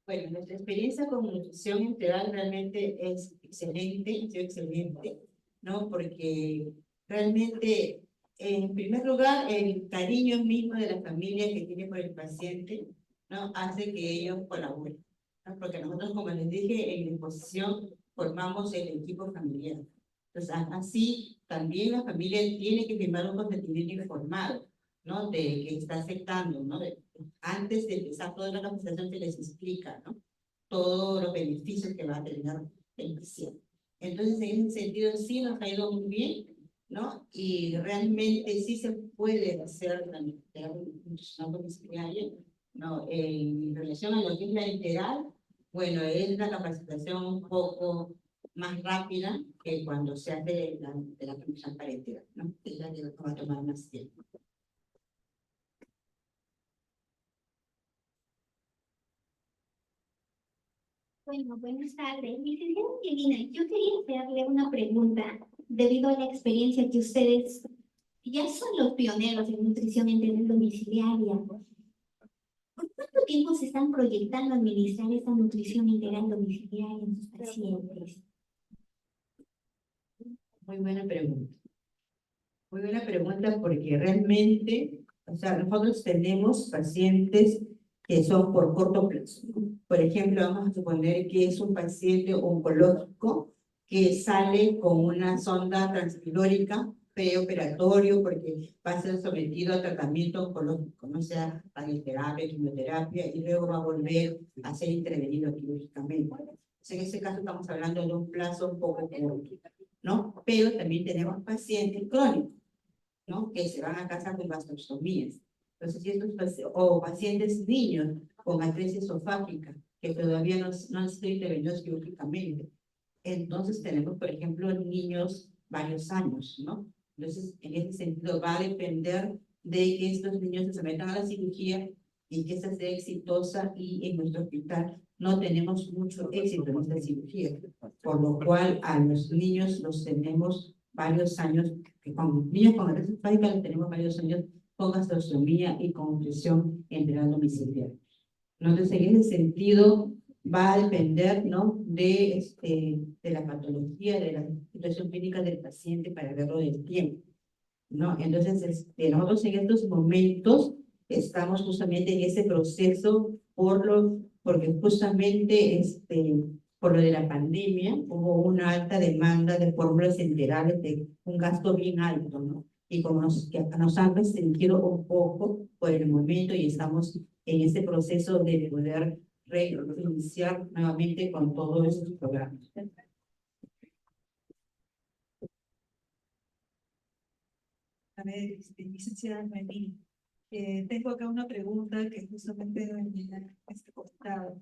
Bueno, nuestra experiencia con nutrición integral realmente es excelente, y excelente, ¿no? Porque realmente, en primer lugar, el cariño mismo de la familia que tiene por el paciente, ¿no? Hace que ellos colaboren, ¿no? Porque nosotros, como les dije, en la exposición formamos el equipo familiar. Entonces, así también la familia tiene que firmar un consentimiento informado, ¿no? De que está aceptando, ¿no? Antes de empezar toda la capacitación se les explica, ¿no? Todos los beneficios que va a tener el paciente. Entonces, en ese sentido, sí nos ha ido muy bien, ¿no? Y realmente sí se puede hacer la nutrición domiciliaria, ¿no? En relación a lo que es la integral, bueno, es la capacitación un poco más rápida que cuando se hace de la nutrición parenteral, ¿no? Es la que va a tomar más tiempo. Bueno, buenas tardes. Licenciada Angelina, yo quería hacerle una pregunta debido a la experiencia que ustedes ya son los pioneros en nutrición integral domiciliaria. ¿Por cuánto tiempo se están proyectando administrar esta nutrición integral domiciliaria en sus pacientes? Muy buena pregunta. Muy buena pregunta porque realmente, o sea, nosotros tenemos pacientes que son por corto plazo. Por ejemplo, vamos a suponer que es un paciente oncológico que sale con una sonda transpilórica preoperatorio porque va a ser sometido a tratamiento oncológico, no sea radioterapia, quimioterapia, y luego va a volver a ser intervenido quirúrgicamente. Entonces, en ese caso estamos hablando de un plazo un poco corto, ¿no? Pero también tenemos pacientes crónicos, ¿no? Que se van a casa con vasectomías. Entonces, si estos o pacientes niños con atresia esofágica que todavía no han sido intervenidos quirúrgicamente. Entonces, tenemos, por ejemplo, niños varios años, ¿no? Entonces, en ese sentido, va a depender de que estos niños se sometan a la cirugía y que esta sea exitosa, y en nuestro hospital no tenemos mucho éxito en esta cirugía, por lo cual a los niños los tenemos varios años, que con niños con atresia esofágica los tenemos varios años con gastrostomía y con nutrición enteral domiciliaria. Entonces, en ese sentido, va a depender, ¿no? de la patología, de la situación clínica del paciente para verlo del tiempo, ¿no? Entonces, nosotros en estos momentos estamos justamente en ese proceso porque justamente por lo de la pandemia hubo una alta demanda de fórmulas enterales de un gasto bien alto, ¿no? Y como nos han restringido un poco por el momento y estamos en ese proceso de poder reiniciar nuevamente con todos esos programas. A ver, licenciada Noemí, tengo acá una pregunta que justamente me comentado.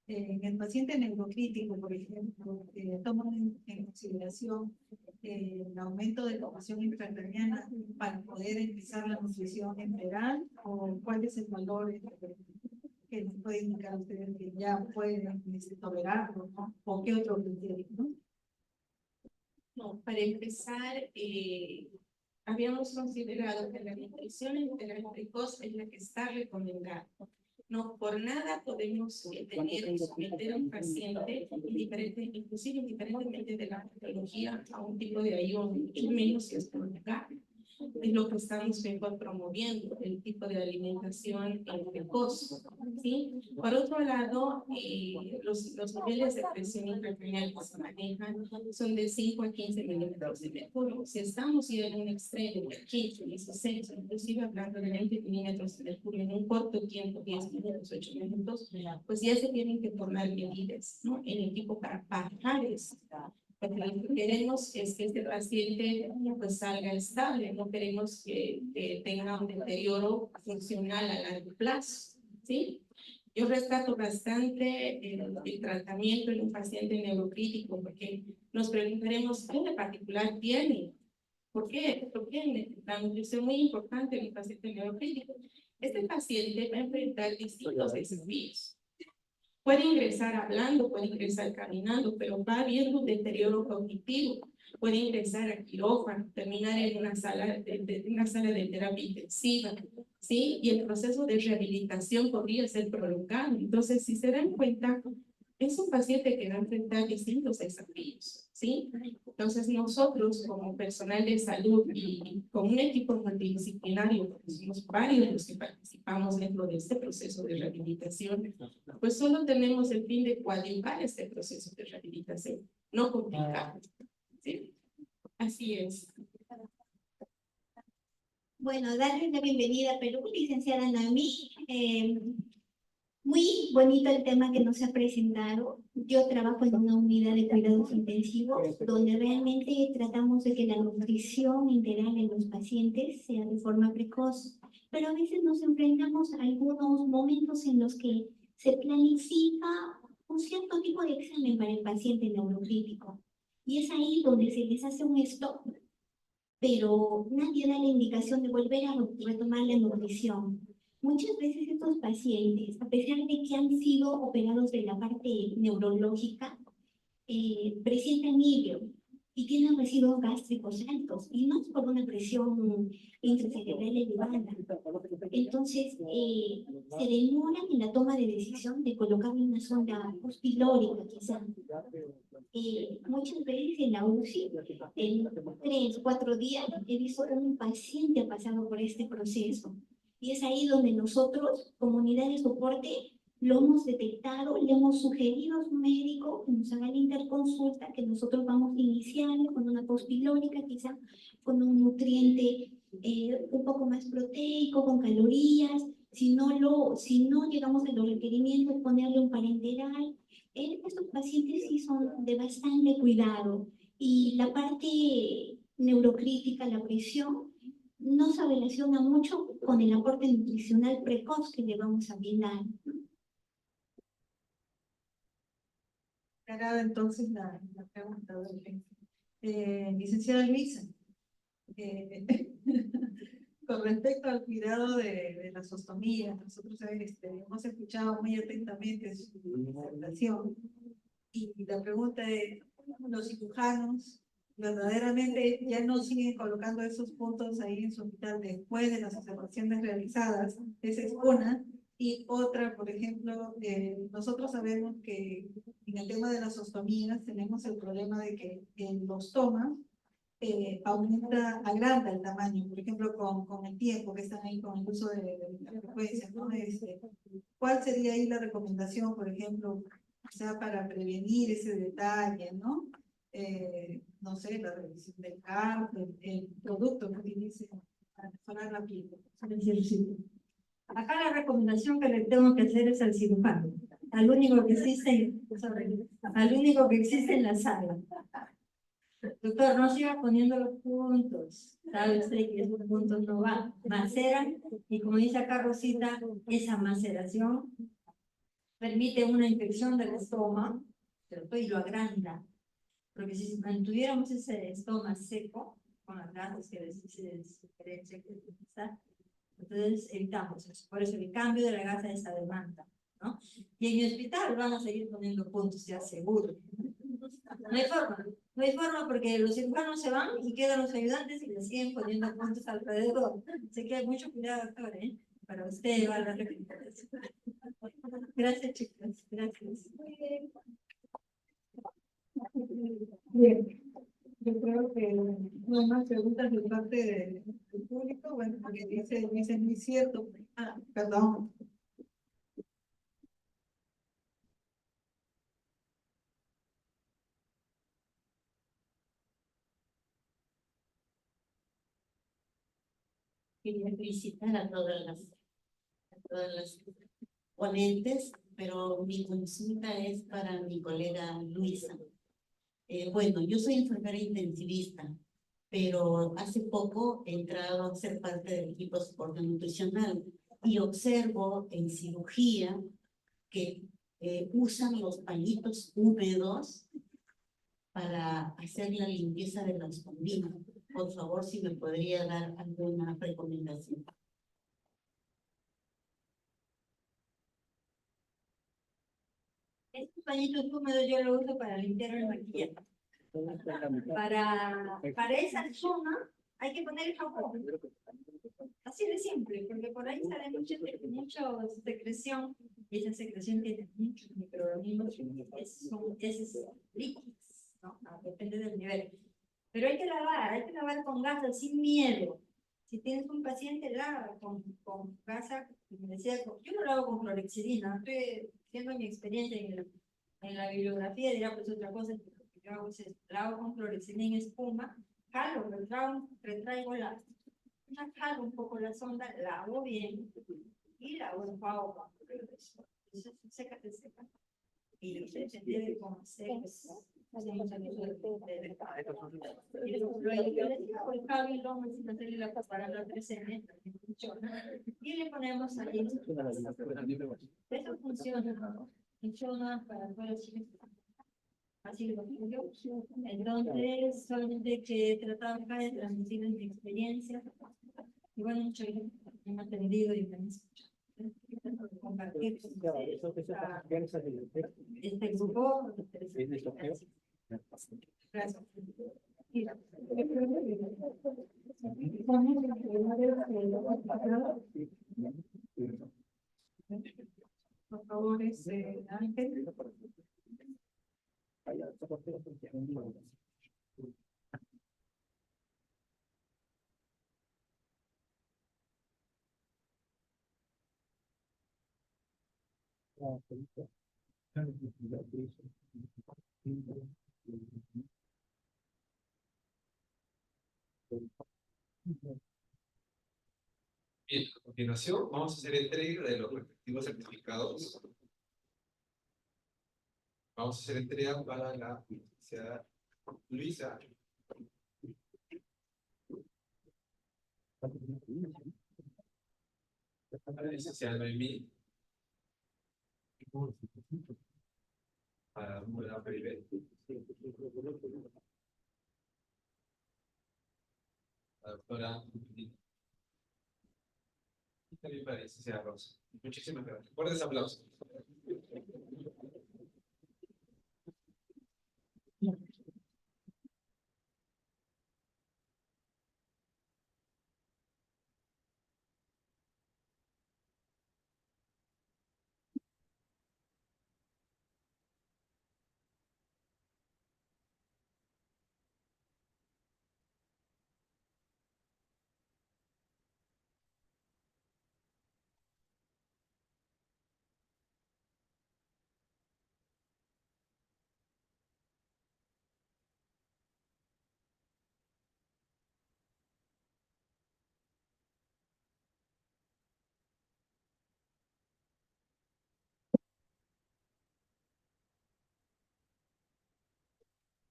En el paciente neurocrítico, por ejemplo, toman en consideración el aumento de la ocupación intracraniana para poder empezar la nutrición enteral, o cuál es el valor que nos puede indicar a ustedes que ya pueden tolerarlo, ¿no? O qué otro criterio, ¿no? No, para empezar, habíamos considerado que la nutrición enteral precoz es la que está recomendada. No por nada podemos someter a un paciente, inclusive indiferentemente de la patología, a un tipo de ayuno, mucho menos si es prolongado. Es lo que estamos promoviendo, el tipo de alimentación precoz, ¿sí? Por otro lado, los niveles de presión intracranial que se manejan son de 5 a 15 milímetros de mercurio. Si estamos ya en un extremo de 15, 16, inclusive hablando de 20 milímetros de mercurio en un corto tiempo, 10 minutos, 8 minutos, pues ya se tienen que tomar medidas, ¿no? En el equipo para bajar esto. Porque lo que queremos es que este paciente pues salga estable, no queremos que tenga un deterioro funcional a largo plazo, ¿sí? Yo rescato bastante el tratamiento en un paciente neurocrítico, porque nos preguntaremos qué de particular tiene, ¿Por qué? Porque la nutrición es muy importante en un paciente neurocrítico. Este paciente va a enfrentar distintos desafíos. Puede ingresar hablando, puede ingresar caminando, pero va habiendo un deterioro cognitivo. Puede ingresar a quirófano, terminar en una sala de terapia intensiva, ¿sí? Y el proceso de rehabilitación podría ser prolongado. Entonces, si se dan cuenta, es un paciente que va a enfrentar distintos desafíos, ¿sí? Entonces, nosotros como personal de salud y con un equipo multidisciplinario, porque somos varios los que participamos dentro de este proceso de rehabilitación, pues solo tenemos el fin de coadyuvar este proceso de rehabilitación, no complicarlo, ¿sí? Así es. Bueno, darle la bienvenida a Perú, licenciada Nami. Muy bonito el tema que nos ha presentado. Yo trabajo en una unidad de cuidados intensivos donde realmente tratamos de que la nutrición integral en los pacientes sea de forma precoz, pero a veces nos enfrentamos a algunos momentos en los que se planifica un cierto tipo de examen para el paciente neurocrítico y es ahí donde se les hace un stop, pero nadie da la indicación de volver a retomar la nutrición. Muchas veces estos pacientes, a pesar de que han sido operados de la parte neurológica, presentan hígado y tienen residuos gástricos altos, y no es por una presión intracerebral elevada. Entonces, se demoran en la toma de decisión de colocarle una sonda pospilórica, quizás. Muchas veces en la UCI, en 3 o 4 días, he visto que un paciente ha pasado por este proceso. Y es ahí donde nosotros, comunidad de soporte, lo hemos detectado, le hemos sugerido a su médico que nos haga la interconsulta, que nosotros vamos a iniciar con una pospilórica, quizá con un nutriente un poco más proteico, con calorías. Si no llegamos a los requerimientos, ponerle un parenteral. Estos pacientes sí son de bastante cuidado. Y la parte neurocrítica, la presión, no se relaciona mucho con el aporte nutricional precoz que le vamos a brindar. Aclarada entonces la pregunta. Licenciada Luisa, con respecto al cuidado de las ostomías, nosotros hemos escuchado muy atentamente su presentación y la pregunta es, ¿los cirujanos verdaderamente ya no siguen colocando esos puntos ahí en su hospital después de las observaciones realizadas? Esa es una. Y otra, por ejemplo, nosotros sabemos que en el tema de las ostomías tenemos el problema de que en los tomas agranda el tamaño, por ejemplo, con el tiempo que están ahí con el uso de la frecuencia, ¿no? ¿Cuál sería ahí la recomendación, por ejemplo, sea para prevenir ese detalle, ¿no? No sé, la revisión del cáncer, el producto que utilice para mejorar la piel. Acá la recomendación que le tengo que hacer es al cirujano, al único que existe en la sala. Doctor, no siga poniendo los puntos. Sabe usted que esos puntos no van, maceran, y como dice acá Rosita, esa maceración permite una infección del estómago, ¿cierto? Y lo agranda. Porque si mantuviéramos ese estómago seco, con las grasas que les sugerencia que utilizar, entonces evitamos eso. Por eso el cambio de la gasa es esa demanda, ¿no? Y en mi hospital van a seguir poniendo puntos, ya seguro. No hay forma porque los cirujanos se van y quedan los ayudantes y les siguen poniendo puntos alrededor. Así que hay mucho cuidado, doctor, ¿eh? Para usted va a la recomendación. Gracias, chicas. Gracias. Bien. Yo creo que no hay más preguntas de parte del público. Bueno, porque dice muy cierto. Perdón. Quería felicitar a todas las ponentes, pero mi consulta es para mi colega Luisa. Bueno, yo soy enfermera intensivista, pero hace poco he entrado a ser parte del equipo de soporte nutricional y observo en cirugía que usan los pañitos húmedos para hacer la limpieza de las combinas. por favor, si me podría dar alguna recomendación. Estos pañitos húmedos yo lo uso para limpiar el maquillaje. Para esa zona hay que poner el jabón. Así de simple, porque por ahí sale mucha secreción, y esa secreción tiene muchos microorganismos, son gases líquidos, ¿no? Depende del nivel. Pero hay que lavar con gasa, sin miedo. Si tienes un paciente, lava con gasa, como decía, yo no lo hago con clorexidina, estoy haciendo mi experiencia en la bibliografía, dirá pues otra cosa, lo que yo hago es lavo con clorexidina en espuma, jalo, retraigo jalo un poco la sonda, lavo bien y la enjuago con clorexidina. Eso seca. Y depende de cómo seques. Hacemos el uso y luego yo le digo, el cabello lo vamos a hacerle la para los 13 metros, y le ponemos ahí. Eso funciona para todos los chicos. Así lo digo yo. Entonces, solamente que he tratado acá de transmitir mi experiencia. Y bueno, mucho me han atendido y me han escuchado. Compartir este grupo. Gracias. Por favor, Ángel. Bien, a continuación vamos a hacer entrega de los respectivos certificados. Vamos a hacer entrega para la licenciada Luisa. Para la licenciada Noemí. Para la Peribet. La doctora y también para la licenciada Rosa. Muchísimas gracias. Fuertes aplausos.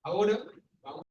Ahora